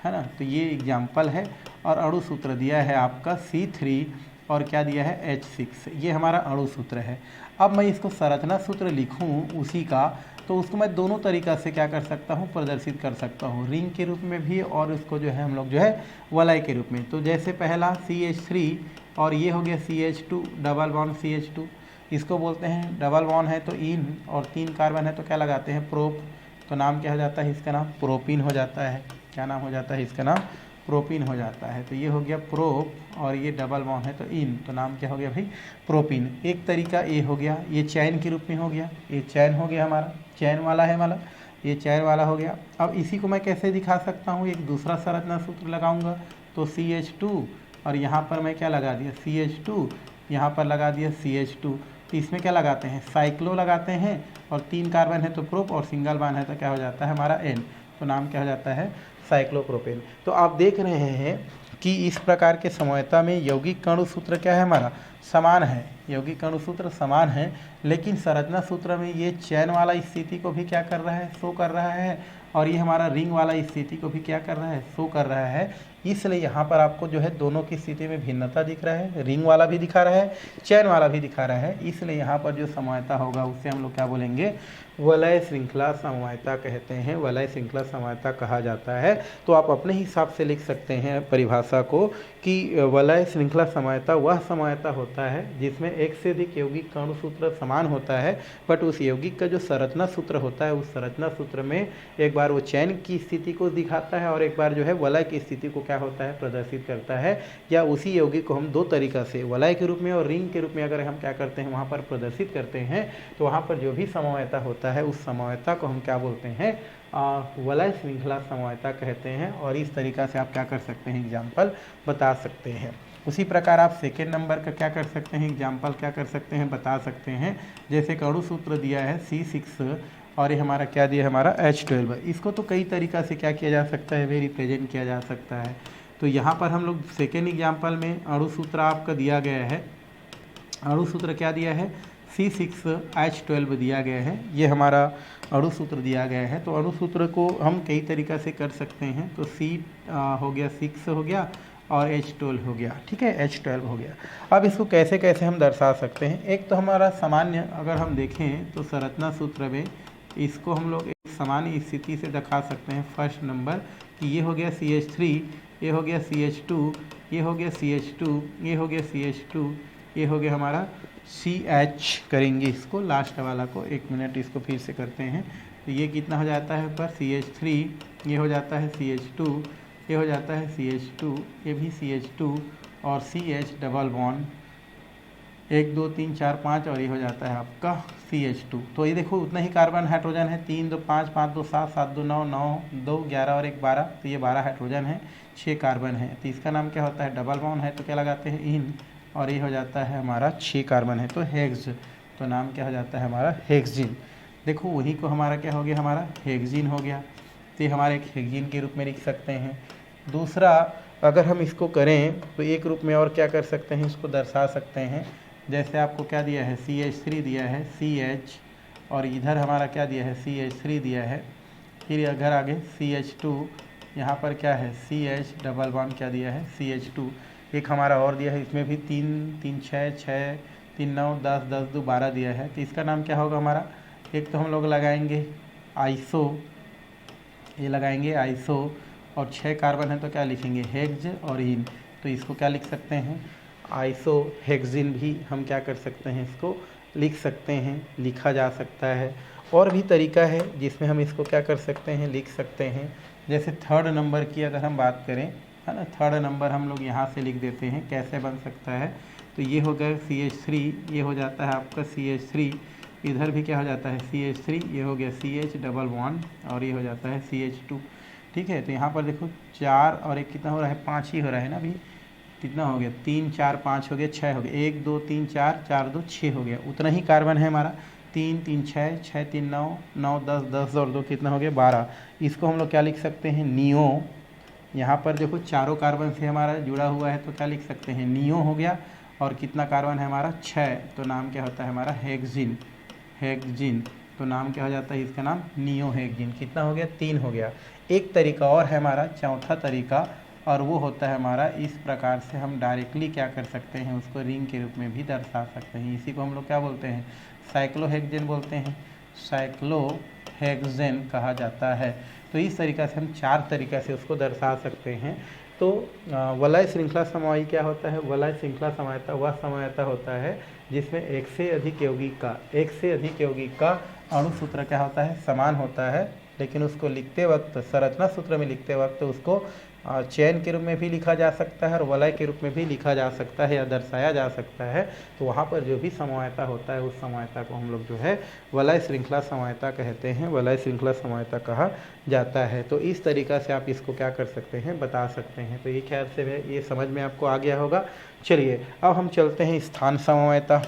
है ना। तो ये एग्जाम्पल है और अणु सूत्र दिया है आपका C3 और क्या दिया है H6, ये हमारा अणु सूत्र है। अब मैं इसको संरचना सूत्र लिखूँ उसी का, तो उसको मैं दोनों तरीक़ा से क्या कर सकता हूँ, प्रदर्शित कर सकता हूँ, रिंग के रूप में भी और उसको जो है हम लोग जो है वलय के रूप में। तो जैसे पहला CH3 और ये हो गया CH2 डबल बॉन्ड CH2, इसको बोलते हैं डबल बॉन्ड है तो इन और 3 कार्बन है तो क्या लगाते हैं, प्रोप। तो नाम क्या हो जाता है इसका, नाम प्रोपिन हो जाता है। क्या नाम हो जाता है इसका, नाम प्रोपिन हो जाता है। तो ये हो गया प्रोप और ये डबल बॉन्ड है तो इन, तो नाम क्या हो गया भाई, प्रोपिन। एक तरीका ये हो गया, ये चैन के रूप में हो गया, ये चैन हो गया हमारा, चैन वाला है मतलब ये चैन वाला हो गया। अब इसी को मैं कैसे दिखा सकता हूँ, एक दूसरा संरचना सूत्र लगाऊंगा तो CH2 और यहाँ पर मैं क्या लगा दिया CH2, यहाँ पर लगा दिया CH2। तो इसमें क्या लगाते हैं, साइक्लो लगाते हैं और 3 कार्बन है तो प्रोप और सिंगल बॉन्ड है तो क्या हो जाता है हमारा N, तो नाम क्या हो जाता है, साइक्लोप्रोपेन। तो आप देख रहे हैं कि इस प्रकार के समवायता में यौगिक अणु सूत्र क्या है हमारा, समान है, यौगिक अणु सूत्र समान है, लेकिन संरचना सूत्र में ये चैन वाला स्थिति को भी क्या कर रहा है, शो कर रहा है, और ये हमारा रिंग वाला स्थिति को भी क्या कर रहा है, शो कर रहा है। इसलिए यहाँ पर आपको जो है दोनों की स्थिति में भिन्नता दिख रहा है, रिंग वाला भी दिखा रहा है, चैन वाला भी दिखा रहा है। इसलिए यहाँ पर जो समवायता होगा उससे हम लोग क्या बोलेंगे, वलय श्रृंखला समवायता कहते हैं, वलय श्रृंखला समवायता कहा जाता है। तो आप अपने हिसाब से लिख सकते हैं परिभाषा को कि वलय श्रृंखला समवायता वह समवायता होता है जिसमें एक से अधिक यौगिक का अणु सूत्र समान होता है, बट उस यौगिक का जो संरचना सूत्र होता है उस संरचना सूत्र में एक बार वो चैन की स्थिति को दिखाता है और एक बार जो है वलय की स्थिति को क्या होता है, प्रदर्शित करता है। या उसी यौगिक को हम दो तरीक़ा से, वलय के रूप में और रिंग के रूप में अगर हम क्या करते हैं वहाँ पर प्रदर्शित करते हैं, तो वहाँ पर जो भी समवायता होता है उस समवायता को हम क्या बोलते हैं, वलय श्रृंखला समवायता कहते हैं। और इस तरीक़ा से आप क्या कर सकते हैं, एग्जाम्पल बता सकते हैं। उसी प्रकार आप सेकेंड नंबर का क्या कर सकते हैं, एग्जाम्पल क्या कर सकते हैं, बता सकते हैं। जैसे एक अणु सूत्र दिया है C6 और ये हमारा क्या दिया है, हमारा H12। इसको तो कई तरीक़ा से क्या किया जा सकता है, वे रिप्रेजेंट किया जा सकता है। तो यहाँ पर हम लोग सेकेंड एग्जाम्पल में अणु सूत्र आपका दिया गया है, अणु सूत्र क्या दिया है, C6H12 दिया गया है, ये हमारा अणु सूत्र दिया गया है। तो अणु सूत्र को हम कई तरीक़ा से कर सकते हैं। तो C हो गया, 6 हो गया और H12 हो गया, ठीक है, H12 हो गया। अब इसको कैसे कैसे हम दर्शा सकते हैं, एक तो हमारा सामान्य अगर हम देखें तो संरचना सूत्र में इसको हम लोग एक सामान्य स्थिति से दिखा सकते हैं। फर्स्ट नंबर कि ये हो गया CH3, ये हो गया CH2, ये हो गया CH2, ये हो गया CH2, ये हो गया हमारा CH करेंगे इसको लास्ट वाला को, एक मिनट इसको फिर से करते हैं। तो ये कितना हो जाता है पर CH3, ये हो जाता है CH2, ये हो जाता है CH2, ये भी CH2 और CH डबल बॉन्ड 1 2 3 4 5 और ये हो जाता है आपका CH2। तो ये देखो उतना ही कार्बन हाइड्रोजन है, 3 2 5 5 2 7 7 2 9 9 2 11 और 1 12। तो ये 12 हाइड्रोजन है, 6 कार्बन है। तो इसका नाम क्या होता है, डबल बॉन्ड है तो क्या लगाते हैं, इन, और ये हो जाता है हमारा 6 कार्बन है तो हेक्स। तो नाम क्या हो जाता है हमारा, हेक्सिन। देखो वही को हमारा क्या हो गया, हमारा हेक्सिन हो गया। तो ये हमारे एक हेक्सिन के रूप में लिख सकते हैं। दूसरा अगर हम इसको करें तो एक रूप में और क्या कर सकते हैं, इसको दर्शा सकते हैं। जैसे आपको क्या दिया है, CH3 दिया है, CH, और इधर हमारा क्या दिया है, CH3 दिया है। फिर अगर आगे CH2, यहाँ पर क्या है, CH डबल बॉन्ड क्या दिया है, CH2। एक हमारा और दिया है, इसमें भी 3 3 6 6 3 9 10 10 2 12 दिया है। तो इसका नाम क्या होगा हमारा, एक तो हम लोग लगाएंगे आइसो, ये लगाएंगे आइसो, और 6 कार्बन है तो क्या लिखेंगे, हेक्स और इन। तो इसको क्या लिख सकते हैं, आइसो हेक्सिन भी हम क्या कर सकते हैं, इसको लिख सकते हैं, लिखा जा सकता है। और भी तरीका है जिसमें हम इसको क्या कर सकते हैं, लिख सकते हैं। जैसे थर्ड नंबर की अगर हम बात करें, है ना, थर्ड नंबर हम लोग यहाँ से लिख देते हैं, कैसे बन सकता है। तो ये हो गया CH3, ये हो जाता है आपका CH3, इधर भी क्या हो जाता है CH3, ये हो गया CH डबल बॉन्ड और ये हो जाता है CH2। ठीक है, तो यहाँ पर देखो 4 और 1 कितना हो रहा है, 5 ही हो रहा है ना अभी। कितना हो गया, 3 4 5 हो गया, 6 हो गया, 1 2 3 4 4 2 6 हो गया। उतना ही कार्बन है हमारा, 3 3 6 6 3 9 9 10 10 और 2 कितना हो गया 12। इसको हम लोग क्या लिख सकते हैं, नियो। यहाँ पर देखो चारों कार्बन से हमारा जुड़ा हुआ है तो क्या लिख सकते हैं, नियो हो गया। और कितना कार्बन है हमारा, 6, तो नाम क्या होता है हमारा, हेक्सिन। हेक्सिन, तो नाम क्या हो जाता है इसका नाम, नियो हेक्सिन। कितना हो गया, 3 हो गया। एक तरीका और है हमारा, चौथा तरीका, और वो होता है हमारा इस प्रकार से हम डायरेक्टली क्या कर सकते हैं, उसको रिंग के रूप में भी दर्शा सकते हैं। इसी को हम लोग क्या बोलते हैं, साइक्लोहेक्सेन बोलते हैं, साइक्लोहेक्सेन कहा जाता है। तो इस तरीक़ा से हम 4 तरीक़ा से उसको दर्शा सकते हैं। तो वलय श्रृंखला समवायी क्या होता है, वलय श्रृंखला समवायता वह समवायता होता है जिसमें एक से अधिक यौगिक का अणु सूत्र क्या होता है, समान होता है, लेकिन उसको लिखते वक्त, संरचना सूत्र में लिखते वक्त उसको चयन के रूप में भी लिखा जा सकता है और वलय के रूप में भी लिखा जा सकता है या दर्शाया जा सकता है। तो वहाँ पर जो भी समवायता होता है उस समवायता को हम लोग जो है वलय श्रृंखला समवायता कहते हैं, वलय श्रृंखला समवायता कहा जाता है। तो इस तरीक़ा से आप इसको क्या कर सकते हैं, बता सकते हैं। तो ये ख्याल से ये समझ में आपको आ गया होगा। चलिए अब हम चलते हैं स्थान समवायता।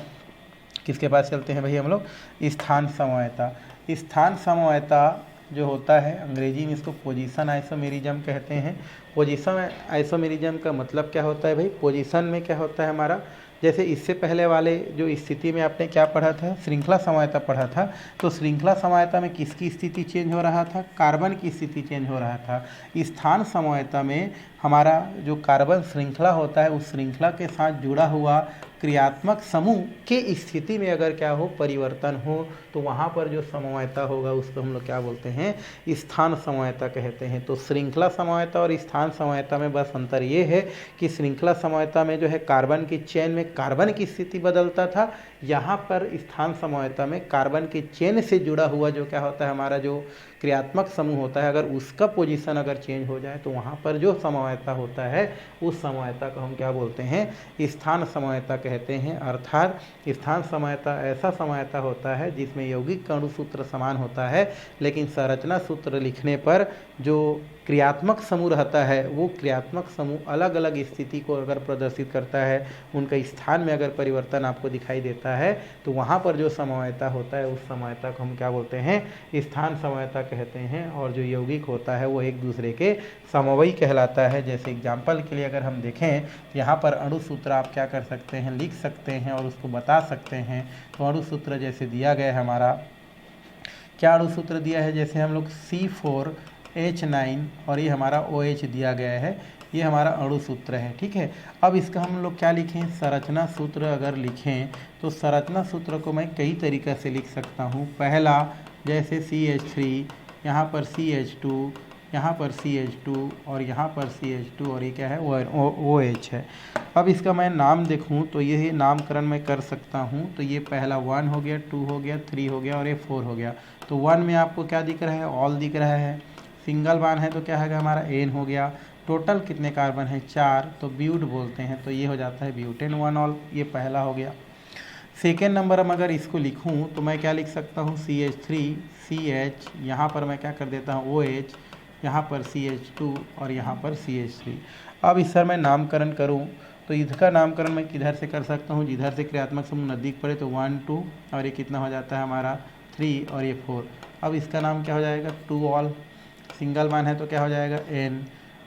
किसके पास चलते हैं भाई हम लोग, स्थान समवायता। स्थान समवायता जो होता है, अंग्रेजी में इसको पोजीशन आइसोमेरिज्म कहते हैं। पोजीशन आइसोमेरिज्म का मतलब क्या होता है भाई, पोजीशन में क्या होता है हमारा, जैसे इससे पहले वाले जो स्थिति में आपने क्या पढ़ा था, श्रृंखला समवायता पढ़ा था। तो श्रृंखला समवायता में किसकी स्थिति चेंज हो रहा था, कार्बन की स्थिति चेंज हो रहा था। स्थान समवायता में हमारा जो कार्बन श्रृंखला होता है उस श्रृंखला के साथ जुड़ा हुआ क्रियात्मक समूह के स्थिति में अगर क्या हो, परिवर्तन हो, तो वहाँ पर जो समवायता होगा उसको हम लोग क्या बोलते हैं, स्थान समवायता कहते हैं। तो श्रृंखला समवायता और स्थान समवायता में बस अंतर ये है कि श्रृंखला समवायता में जो है कार्बन की चेन में कार्बन की स्थिति बदलता था, यहाँ पर स्थान समवायता में कार्बन की चेन से जुड़ा हुआ जो क्या होता है हमारा जो क्रियात्मक समूह होता है, अगर उसका पोजीशन अगर चेंज हो जाए तो वहाँ पर जो समवायता होता है उस समवायता को हम क्या बोलते हैं, स्थान समवायता कहते हैं। अर्थात स्थान समवायता ऐसा समवायता होता है जिसमें यौगिक का अणु सूत्र समान होता है, लेकिन संरचना सूत्र लिखने पर जो क्रियात्मक समूह रहता है वो क्रियात्मक समूह अलग अलग स्थिति को अगर प्रदर्शित करता है, उनका स्थान में अगर परिवर्तन आपको दिखाई देता है, तो वहाँ पर जो समवायता होता है उस समवायता को हम क्या बोलते हैं, स्थान समवायता कहते हैं। और जो यौगिक होता है वो एक दूसरे के समवयी कहलाता है। जैसे एग्जाम्पल के लिए अगर हम देखें, यहाँ पर अणु सूत्र आप क्या कर सकते हैं, लिख सकते हैं और उसको बता सकते हैं। तो अणु सूत्र जैसे दिया गया है हमारा, क्या अणु सूत्र दिया है, जैसे हम लोग C4H9 और ये हमारा OH दिया गया है, ये हमारा अणु सूत्र है। ठीक है, अब इसका हम लोग क्या लिखें, संरचना सूत्र अगर लिखें तो संरचना सूत्र को मैं कई तरीक़े से लिख सकता हूँ। पहला जैसे CH3, यहाँ पर CH2, यहाँ पर CH2 और यहाँ पर CH2 और ये क्या है, OH है। अब इसका मैं नाम देखूँ तो ये नामकरण मैं कर सकता हूँ। तो ये पहला 1 हो गया, 2 हो गया, 3 हो गया और ये 4 हो गया। तो 1 में आपको क्या दिख रहा है, ऑल दिख रहा है। सिंगल बॉन्ड है तो क्या है हमारा एन हो गया। टोटल कितने कार्बन है, 4, तो ब्यूट बोलते हैं, तो ये हो जाता है ब्यूटेन 1 ऑल। ये पहला हो गया। सेकेंड नंबर हम अगर इसको लिखूं तो मैं क्या लिख सकता हूं, CH3 CH, यहाँ पर मैं क्या कर देता हूं OH, यहाँ पर CH2 और यहाँ पर CH3। अब इस सर मैं नामकरण करूं तो इसका नामकरण मैं किधर से कर सकता हूं, जिधर से क्रियात्मक समूह नज़दीक पड़े। तो 1 2 और ये कितना हो जाता है हमारा 3 और ये 4। अब इसका नाम क्या हो जाएगा, 2 ऑल। सिंगल वन है तो क्या हो जाएगा N,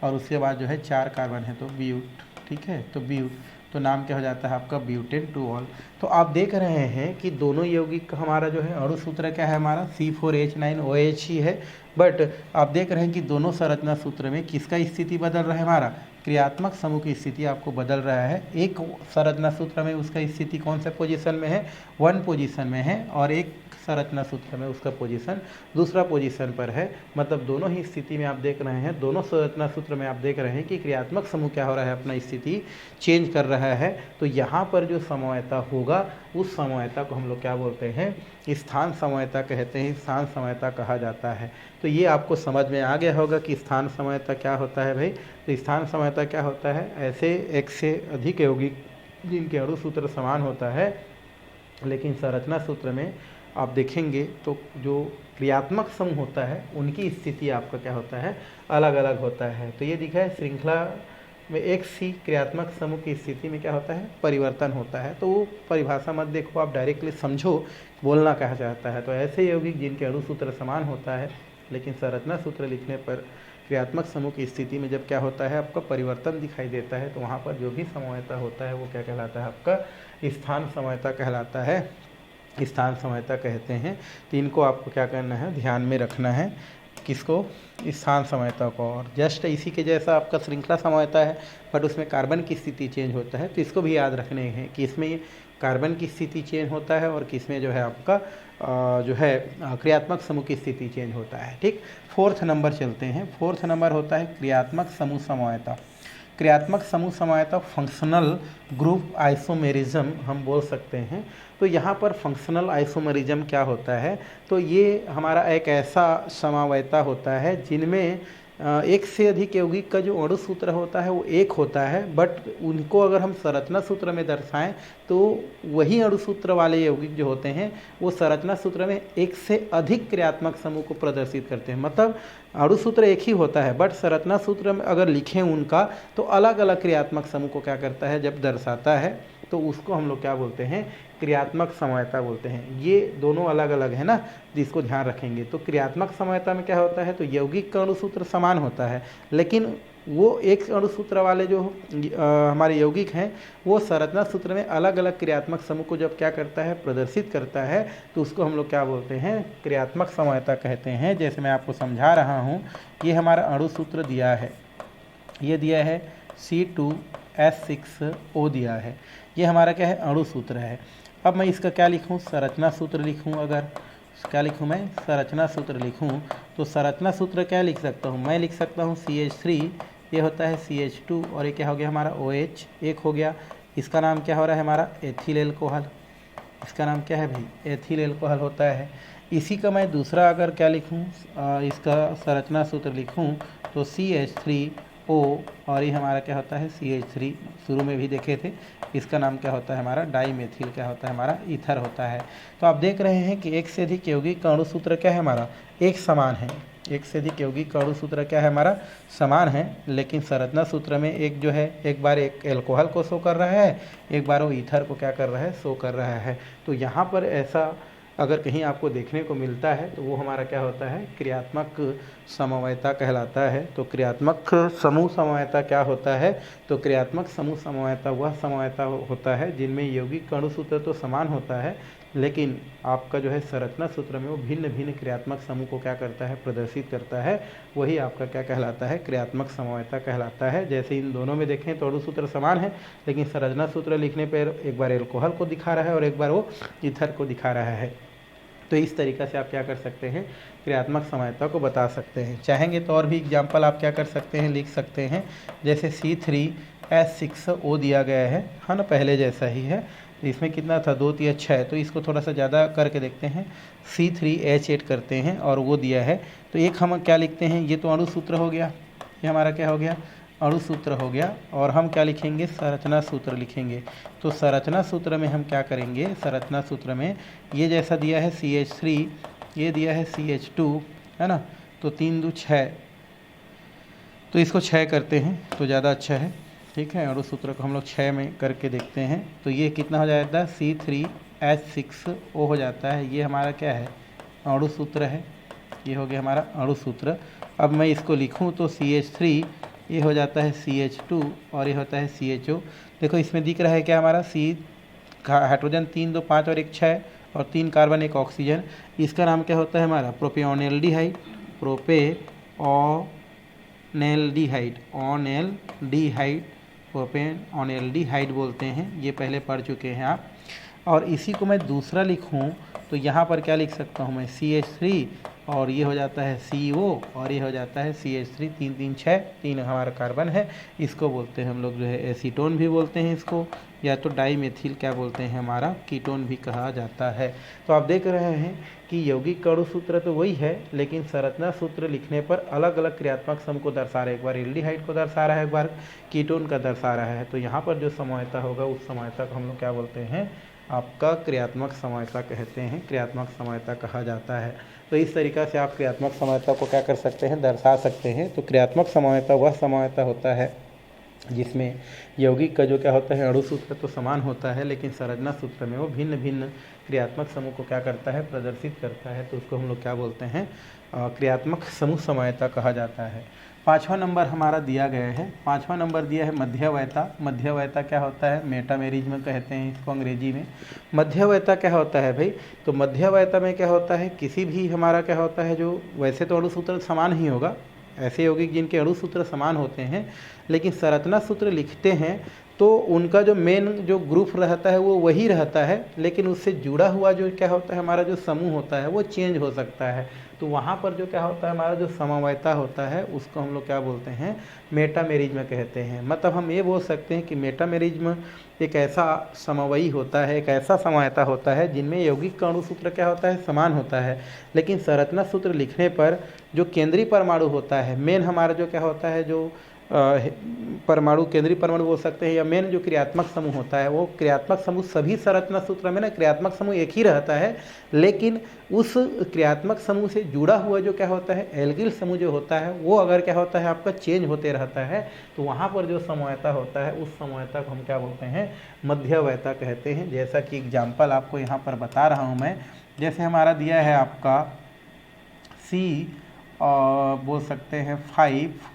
और उसके बाद जो है 4 कार्बन है तो ब्यूट। ठीक है, तो ब्यूट, तो नाम क्या हो जाता है आपका ब्यूटेन 2 ऑल। तो आप देख रहे हैं कि दोनों यौगिक का हमारा जो है अणु सूत्र क्या है, हमारा C4H9OH ही है। बट आप देख रहे हैं कि दोनों संरचना सूत्र में किसका स्थिति बदल रहा है, हमारा क्रियात्मक समूह की स्थिति आपको बदल रहा है। एक संरचना सूत्र में उसका स्थिति कौन से पोजीशन में है, 1 पोजीशन में है, और एक संरचना सूत्र में उसका पोजीशन दूसरा पोजीशन पर है। मतलब दोनों ही स्थिति में आप देख रहे हैं, दोनों संरचना सूत्र में आप देख रहे हैं कि क्रियात्मक समूह क्या हो रहा है, अपना स्थिति चेंज कर रहा है। तो यहाँ पर जो समवायता होगा उस समवायता को हम लोग क्या बोलते हैं, स्थान समवायता कहते हैं, स्थान समवायता कहा जाता है। तो ये आपको समझ में आ गया होगा कि स्थान समवायता क्या होता है भाई। तो स्थान समवायता क्या होता है, ऐसे एक से अधिक यौगिक जिनके अणु सूत्र समान होता है, लेकिन संरचना सूत्र में आप देखेंगे तो जो क्रियात्मक समूह होता है उनकी स्थिति आपका क्या होता है, अलग अलग होता है। तो ये दिखा है श्रृंखला में एक सी क्रियात्मक समूह की स्थिति में क्या होता है, परिवर्तन होता है। तो वो परिभाषा मत देखो, आप डायरेक्टली समझो बोलना क्या चाहता है। तो ऐसे यौगिक जिनके अणु सूत्र समान होता है लेकिन संरचना सूत्र लिखने पर क्रियात्मक समूह की स्थिति में जब क्या होता है, आपका परिवर्तन दिखाई देता है, तो वहाँ पर जो भी समवायता होता है वो क्या कहलाता है, आपका स्थान समवायता कहलाता है, स्थान समवायता कहते हैं। तो इनको आपको क्या करना है, ध्यान में रखना है, किसको, स्थान समवायता को। और जस्ट इसी के जैसा आपका श्रृंखला समवायता है बट उसमें कार्बन की स्थिति चेंज होता है, तो इसको भी याद रखने हैं कि इसमें कार्बन की स्थिति चेंज होता है और किसमें जो है आपका जो है क्रियात्मक समूह की स्थिति चेंज होता है। ठीक, फोर्थ नंबर चलते हैं। फोर्थ नंबर होता है क्रियात्मक समूह समवायता। क्रियात्मक समूह समवायता फंक्शनल ग्रुप आइसोमेरिज्म हम बोल सकते हैं। तो यहाँ पर फंक्शनल आइसोमेरिज्म क्या होता है, तो ये हमारा एक ऐसा समवायता होता है जिनमें एक से अधिक यौगिक का जो अणु सूत्र होता है वो एक होता है, बट उनको अगर हम संरचना सूत्र में दर्शाएं तो वही अणु सूत्र वाले यौगिक जो होते हैं वो संरचना सूत्र में एक से अधिक क्रियात्मक समूह को प्रदर्शित करते हैं। मतलब अणु सूत्र एक ही होता है बट संरचना सूत्र में अगर लिखें उनका तो अलग अलग क्रियात्मक समूह को क्या करता है, जब दर्शाता है तो उसको हम लोग क्या बोलते हैं, क्रियात्मक समवायता बोलते हैं। ये दोनों अलग अलग है ना, जिसको ध्यान रखेंगे। तो क्रियात्मक समवायता में क्या होता है, तो यौगिक का अणु सूत्र समान होता है लेकिन वो एक अणु सूत्र वाले जो हमारे यौगिक हैं वो संरचना सूत्र में अलग अलग क्रियात्मक समूह को जब क्या करता है, प्रदर्शित करता है, तो उसको हम लोग क्या बोलते हैं, क्रियात्मक समवायता कहते हैं। जैसे मैं आपको समझा रहा हूँ, ये हमारा अणु सूत्र दिया है, ये दिया है C2H6O दिया है, ये हमारा क्या है, अणु सूत्र है। अब मैं इसका क्या लिखूं, संरचना सूत्र लिखूं। अगर क्या लिखूं मैं, संरचना सूत्र लिखूं तो संरचना सूत्र क्या लिख सकता हूं, मैं लिख सकता हूं CH3, ये होता है CH2 और ये क्या हो गया हमारा OH, एक हो गया। इसका नाम क्या हो रहा है हमारा, एथिल एल्कोहल। इसका नाम क्या है भाई, एथिल एल्कोहल होता है। इसी का मैं दूसरा अगर क्या लिखूँ, इसका संरचना सूत्र लिखूँ तो CH3O और ये हमारा क्या होता है CH3, शुरू में भी देखे थे। इसका नाम क्या होता है हमारा, डाईमेथिल क्या होता है हमारा, ईथर होता है। तो आप देख रहे हैं कि एक से अधिक यौगिक का अणु सूत्र क्या है हमारा, एक समान है। एक से अधिक यौगिक का अणु सूत्र क्या है हमारा, समान है, लेकिन संरचना सूत्र में एक जो है, एक बार एक एल्कोहल को शो कर रहा है, एक बार वो ईथर को क्या कर रहा है, शो कर रहा है। तो यहाँ पर ऐसा अगर कहीं आपको देखने को मिलता है तो वो हमारा क्या होता है, क्रियात्मक समवायता कहलाता है। तो क्रियात्मक समूह समवायता क्या होता है, तो क्रियात्मक समूह समवायता वह समवायता होता है जिनमें यौगिक अणु सूत्र तो समान होता है लेकिन आपका जो है संरचना सूत्र में वो भिन्न भिन्न क्रियात्मक समूह को क्या करता है, प्रदर्शित करता है। वही आपका क्या कहलाता है, क्रियात्मक समवायता कहलाता है। जैसे इन दोनों में देखें तो अणु सूत्र समान है लेकिन संरचना सूत्र लिखने पर एक बार एल्कोहल को दिखा रहा है और एक बार वो ईथर को दिखा रहा है। तो इस तरीक़ा से आप क्या कर सकते हैं, क्रियात्मक समवायता को बता सकते हैं। चाहेंगे तो और भी एग्जाम्पल आप क्या कर सकते हैं, लिख सकते हैं। जैसे C3H6O दिया गया है ना, पहले जैसा ही है। तो इसमें कितना था, 2 3 6, तो इसको थोड़ा सा ज़्यादा करके देखते हैं, C3H8 करते हैं और वो दिया है। तो एक हम क्या लिखते हैं, ये तो अणु सूत्र हो गया, ये हमारा क्या हो गया, अणु सूत्र हो गया। और हम क्या लिखेंगे, संरचना सूत्र लिखेंगे। तो संरचना सूत्र में हम क्या करेंगे, संरचना सूत्र में ये जैसा दिया है CH3, ये दिया है CH2, है ना। तो 3 2 6, तो इसको 6 करते हैं तो ज़्यादा अच्छा है। ठीक है, अणु सूत्र को हम लोग 6 में करके देखते हैं तो ये कितना हो जाता है, C3H6O हो जाता है। ये हमारा क्या है, अणु सूत्र है, ये हो गया हमारा अणु सूत्र। अब मैं इसको लिखूं तो CH3, ये हो जाता है CH2 और ये होता है CHO। देखो इसमें दिख रहा है क्या हमारा, C हाइड्रोजन 3 2 5 और 1 6 और 3 कार्बन 1 ऑक्सीजन। इसका नाम क्या होता है हमारा, प्रोपेनॉल्डिहाइड, प्रोपेनॉल्डिहाइड, ऑनेल्डिहाइड, प्रोपेनॉल्डिहाइड बोलते हैं। ये पहले पढ़ चुके हैं आप। और इसी को मैं दूसरा लिखूं तो यहाँ पर क्या लिख सकता हूँ मैं, CH3 और ये हो जाता है CO और ये हो जाता है CH3, 3 3 6, 3 हमारा कार्बन है। इसको बोलते हैं हम लोग जो है एसीटोन भी बोलते हैं इसको, या तो डाईमेथिल क्या बोलते हैं हमारा, कीटोन भी कहा जाता है। तो आप देख रहे हैं कि यौगिक अणु सूत्र तो वही है लेकिन संरचना सूत्र लिखने पर अलग अलग क्रियात्मक समूह को दर्शा रहा है। एक बार एल्डिहाइड को दर्शा रहा है, एक बार कीटोन का दर्शा रहा है। तो यहाँ पर जो समवायता होगा उस समवायता को हम लोग क्या बोलते हैं, आपका क्रियात्मक समवायता कहते हैं, क्रियात्मक समवायता कहा जाता है। तो इस तरीक़ा से आप क्रियात्मक समवायता को क्या कर सकते हैं, दर्शा सकते हैं। तो क्रियात्मक समवायता वह समवायता होता है जिसमें यौगिक का जो क्या होता है, अणु सूत्र तो समान होता है, लेकिन संरचना सूत्र में वो भिन्न भिन्न क्रियात्मक समूह को क्या करता है, प्रदर्शित करता है। तो उसको हम लोग क्या बोलते हैं, क्रियात्मक समूह समवायता कहा जाता है। 5वां नंबर हमारा दिया गया है, 5वां नंबर दिया है मध्यवयता। मध्यवयता क्या होता है, मेटामेरिज्म कहते हैं इसको अंग्रेजी में। मध्यवयता क्या होता है भाई, तो मध्यवयता में क्या होता है, किसी भी हमारा क्या होता है, जो वैसे तो अणु सूत्र समान ही होगा, ऐसे यौगिक जिनके अणु सूत्र समान होते हैं, लेकिन संरचना सूत्र लिखते हैं तो उनका जो मेन जो ग्रुप रहता है वो वही रहता है, लेकिन उससे जुड़ा हुआ जो क्या होता है हमारा जो समूह होता है वो चेंज हो सकता है। तो वहाँ पर जो क्या होता है, हमारा जो समवायता होता है उसको हम लोग क्या बोलते हैं, मेटामेरिज्म कहते हैं। मतलब हम ये बोल सकते हैं कि मेटामेरिज्म एक ऐसा समवयी होता है, एक ऐसा समवायता होता है जिनमें यौगिक का अणु सूत्र क्या होता है, समान होता है, लेकिन संरचना सूत्र लिखने पर जो केंद्रीय परमाणु होता है, मेन हमारा जो क्या होता है, जो परमाणु, केंद्रीय परमाणु बोल सकते हैं, या मेन जो क्रियात्मक समूह होता है, वो क्रियात्मक समूह सभी संरचना सूत्र में ना क्रियात्मक समूह एक ही रहता है, लेकिन उस क्रियात्मक समूह से जुड़ा हुआ जो क्या होता है, एल्किल समूह जो होता है, वो अगर क्या होता है आपका चेंज होते रहता है, तो वहाँ पर जो समवायता होता है उस समवायता को हम क्या बोलते हैं, मध्यवयता कहते हैं। जैसा कि एग्जाम्पल आपको यहाँ पर बता रहा हूँ मैं, जैसे हमारा दिया है आपका C बोल सकते हैं 5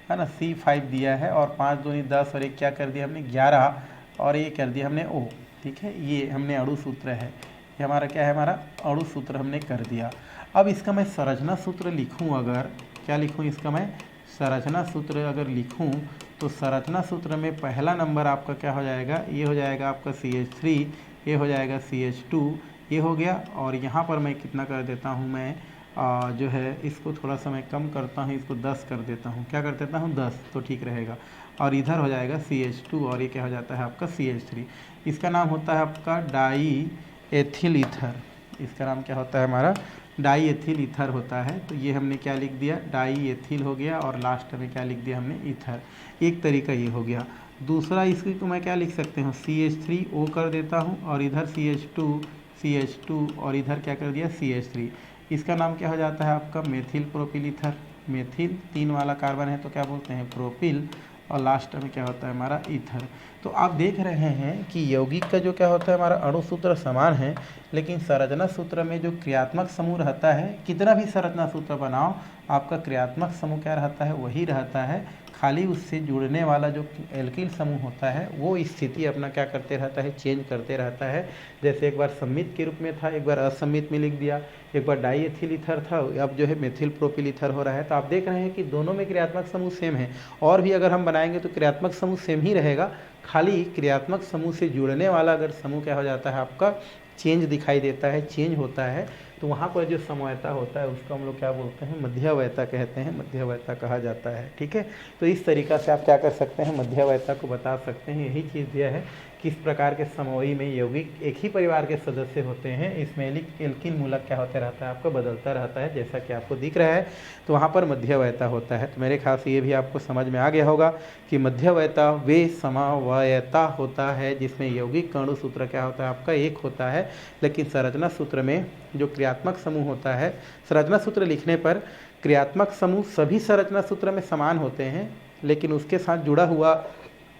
है ना, C5 दिया है, और 5 दूनी 10 और एक क्या कर दिया हमने 11, और ये कर दिया हमने O, ठीक है, ये हमने अणु सूत्र है, ये हमारा क्या है, हमारा अणु सूत्र हमने कर दिया। अब इसका मैं संरचना सूत्र लिखूं, अगर क्या लिखूं इसका मैं संरचना सूत्र अगर लिखूं, तो संरचना सूत्र में पहला नंबर आपका क्या हो जाएगा, ये हो जाएगा आपका CH3, ये हो जाएगा CH2, ये हो गया, और यहाँ पर मैं कितना कर देता हूँ, मैं जो है इसको थोड़ा सा मैं कम करता हूँ, इसको 10 कर देता हूँ, क्या कर देता हूँ 10, तो ठीक रहेगा। और इधर हो जाएगा CH2, और ये क्या हो जाता है आपका CH3। इसका नाम होता है आपका डाई एथिल ईथर, इसका नाम क्या होता है हमारा, डाई एथिल ईथर होता है। तो ये हमने क्या लिख दिया, डाई एथिल हो गया, और लास्ट में क्या लिख दिया हमने, ईथर। एक तरीका ये हो गया। दूसरा इसकी तो मैं क्या लिख सकते हूँ, CH3O कर देता हूँ, और इधर CH2 और इधर क्या कर दिया CH3। इसका नाम क्या हो जाता है आपका मेथिल प्रोपिल ईथर। मेथिल 3 वाला कार्बन है तो क्या बोलते हैं, प्रोपिल, और लास्ट में क्या होता है हमारा ईथर। तो आप देख रहे हैं कि यौगिक का जो क्या होता है, हमारा अणु सूत्र समान है, लेकिन संरचना सूत्र में जो क्रियात्मक समूह रहता है, कितना भी संरचना सूत्र बनाओ, आपका क्रियात्मक समूह क्या रहता है, वही रहता है, खाली उससे जुड़ने वाला जो एल्किल समूह होता है वो स्थिति अपना क्या करते रहता है, चेंज करते रहता है। जैसे एक बार सम्मित के रूप में था, एक बार असम्मित में लिख दिया, एक बार डाई एथिल ईथर था, अब जो है मेथिल प्रोपिल ईथर हो रहा है। तो आप देख रहे हैं कि दोनों में क्रियात्मक समूह सेम है, और भी अगर हम बनाएंगे तो क्रियात्मक समूह सेम ही रहेगा, खाली क्रियात्मक समूह से जुड़ने वाला अगर समूह क्या हो जाता है आपका, चेंज दिखाई देता है, चेंज होता है, तो वहाँ पर जो समवायता होता है उसको हम लोग क्या बोलते हैं, मध्यवयता कहते हैं, मध्यवयता कहा जाता है। ठीक है, तो इस तरीक़ा से आप क्या कर सकते हैं, मध्यवयता को बता सकते हैं। यही चीज़ दिया है किस प्रकार के समवयी में यौगिक एक ही परिवार के सदस्य होते हैं, इसमें एल्किल मूलक क्या होता रहता है आपका, बदलता रहता है, जैसा कि आपको दिख रहा है, तो वहाँ पर मध्यवयता होता है। तो मेरे ख्याल से ये भी आपको समझ में आ गया होगा कि मध्यवयता वे समवयता होता है जिसमें यौगिक का अणु सूत्र क्या होता है आपका, एक होता है, लेकिन संरचना सूत्र में जो क्रियात्मक समूह होता है, संरचना सूत्र लिखने पर क्रियात्मक समूह सभी संरचना सूत्र में समान होते हैं, लेकिन उसके साथ जुड़ा हुआ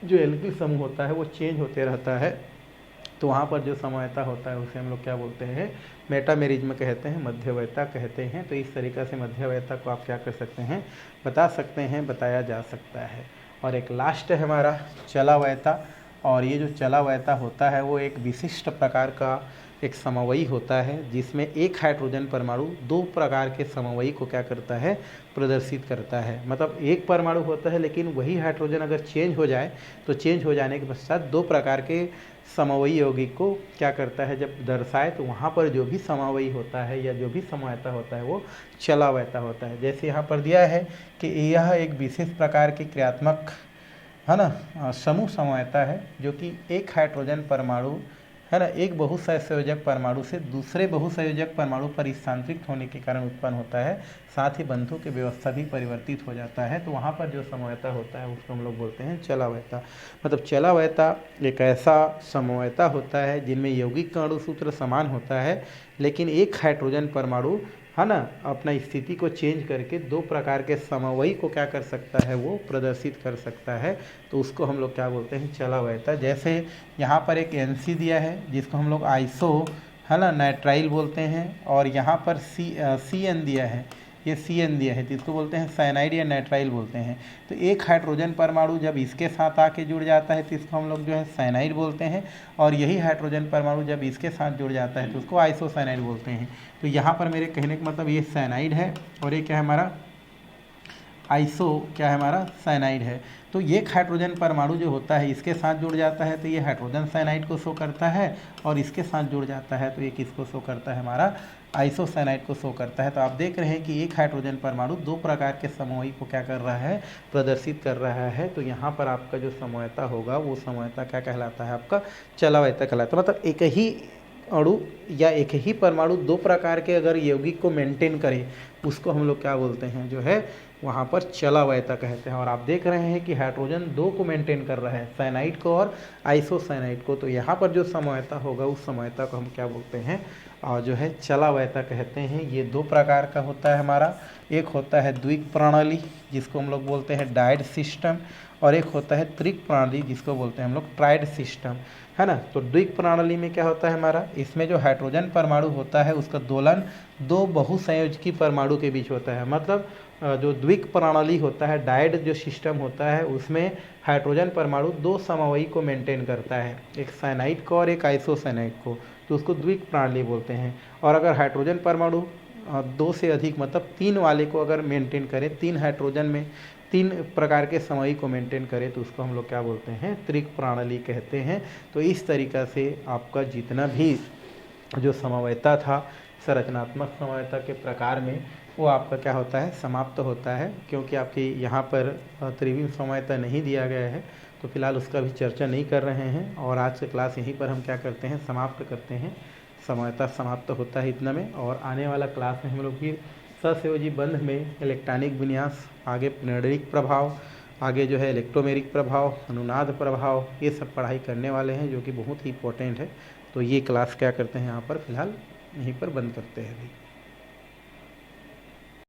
जो एल्किल समूह होता है वो चेंज होते रहता है। तो वहाँ पर जो समवायता होता है उसे हम लोग क्या बोलते हैं, मेटामेरिज्म कहते हैं, मध्यवयता कहते हैं। तो इस तरीक़ा से मध्यवयता को आप क्या कर सकते हैं, बता सकते हैं, बताया जा सकता है। और एक लास्ट है हमारा चलावयता, और ये जो चलावयता होता है वो एक विशिष्ट प्रकार का एक समवयी होता है जिसमें एक हाइड्रोजन परमाणु दो प्रकार के समवयी को क्या करता है, प्रदर्शित करता है। मतलब एक परमाणु होता है लेकिन वही हाइड्रोजन अगर चेंज हो जाए तो चेंज हो जाने के पश्चात दो प्रकार के समवयी यौगिक को क्या करता है, जब दर्शाए तो वहाँ पर जो भी समवयी होता है या जो भी समवायता होता है वो चलावयता होता है। जैसे यहाँ पर दिया है कि यह एक विशेष प्रकार की क्रियात्मक है ना समूह समवायता है जो कि एक हाइड्रोजन परमाणु है ना, एक बहुसंयोजक परमाणु से दूसरे बहुसंयोजक परमाणु पर स्थानांतरित होने के कारण उत्पन्न होता है। साथ ही बंधु की व्यवस्था भी परिवर्तित हो जाता है। तो वहाँ पर जो समवायता होता है उसको हम लोग बोलते हैं चलावयता। मतलब चलावयता एक ऐसा समवायता होता है जिनमें यौगिक का अणुसूत्र समान होता है, लेकिन एक हाइड्रोजन परमाणु, है ना, अपना स्थिति को चेंज करके दो प्रकार के समवयी को क्या कर सकता है, वो प्रदर्शित कर सकता है। तो उसको हम लोग क्या बोलते हैं, चलावयता। जैसे यहाँ पर एक NC दिया है जिसको हम लोग आइसो, है ना, नाइट्राइल बोलते हैं, और यहाँ पर CN दिया है, ये CN दिया है, तो इसको बोलते हैं साइनाइड या नाइट्राइल बोलते हैं। तो एक हाइड्रोजन परमाणु जब इसके साथ आके जुड़ जाता है तो इसको हम लोग जो है साइनाइड बोलते हैं, और यही हाइड्रोजन परमाणु जब इसके साथ जुड़ जाता है तो उसको आइसोसाइनाइड बोलते हैं। तो यहाँ पर मेरे कहने का मतलब ये साइनाइड है और ये क्या है हमारा आइसो, क्या है हमारा साइनाइड है। तो ये हाइड्रोजन परमाणु जो होता है इसके साथ जुड़ जाता है तो ये हाइड्रोजन साइनाइड को शो करता है, और इसके साथ जुड़ जाता है तो ये किसको शो करता है, हमारा आइसोसाइनाइड को शो करता है। तो आप देख रहे हैं कि एक हाइड्रोजन परमाणु दो प्रकार के समूह को क्या कर रहा है, प्रदर्शित कर रहा है। तो यहाँ पर आपका जो समवायता होगा वो समवायता क्या कहलाता है, आपका चलावयता कहलाता है। मतलब एक ही अणु या एक ही परमाणु दो प्रकार के अगर यौगिक को मेंटेन करे उसको हम लोग क्या बोलते हैं, जो है वहाँ पर चलावयता कहते हैं। और आप देख रहे हैं कि हाइड्रोजन दो को मेंटेन कर रहा है, साइनाइड को और आइसोसाइनाइड को। तो यहाँ पर जो समवायता होगा उस समवायता को हम क्या बोलते हैं, और जो है चलावयता कहते हैं। ये दो प्रकार का होता है हमारा, एक होता है द्विक प्रणाली जिसको हम लोग बोलते हैं डायड सिस्टम, और एक होता है त्रिक प्रणाली जिसको बोलते हैं हम लोग ट्राइड सिस्टम, है ना। तो द्विक प्रणाली में क्या होता है हमारा, इसमें जो हाइड्रोजन परमाणु होता है उसका दोलन दो बहुसंयोजकी परमाणु के बीच होता है। मतलब जो द्विक प्रणाली होता है, डायड जो सिस्टम होता है, उसमें हाइड्रोजन परमाणु दो समवयी को मेंटेन करता है, एक साइनाइड को और एक आइसोसाइनाइड को, तो उसको द्विक प्रणाली बोलते हैं। और अगर हाइड्रोजन परमाणु दो से अधिक मतलब तीन वाले को अगर मेंटेन करें, तीन हाइड्रोजन में तीन प्रकार के समवयी को मेंटेन करें तो उसको हम लोग क्या बोलते हैं, त्रिक प्रणाली कहते हैं। तो इस तरीक़ा से आपका जितना भी जो समवायता था संरचनात्मक समवायता के प्रकार में, वो आपका क्या होता है, समाप्त होता है। क्योंकि आपके यहाँ पर त्रिविम समवायता नहीं दिया गया है तो फिलहाल उसका भी चर्चा नहीं कर रहे हैं। और आज से क्लास यहीं पर हम क्या करते हैं, समाप्त करते हैं। समवायता समाप्त होता है इतना में, और आने वाला क्लास में हम लोग फिर सहसंयोजी बंध में इलेक्ट्रॉनिक विन्यास, आगे प्रेरणिक प्रभाव, आगे जो है इलेक्ट्रोमेरिक प्रभाव, अनुनाद प्रभाव, ये सब पढ़ाई करने वाले हैं जो कि बहुत ही इंपॉर्टेंट है। तो ये क्लास क्या करते हैं यहाँ पर फिलहाल यहीं पर बंद करते हैं अभी।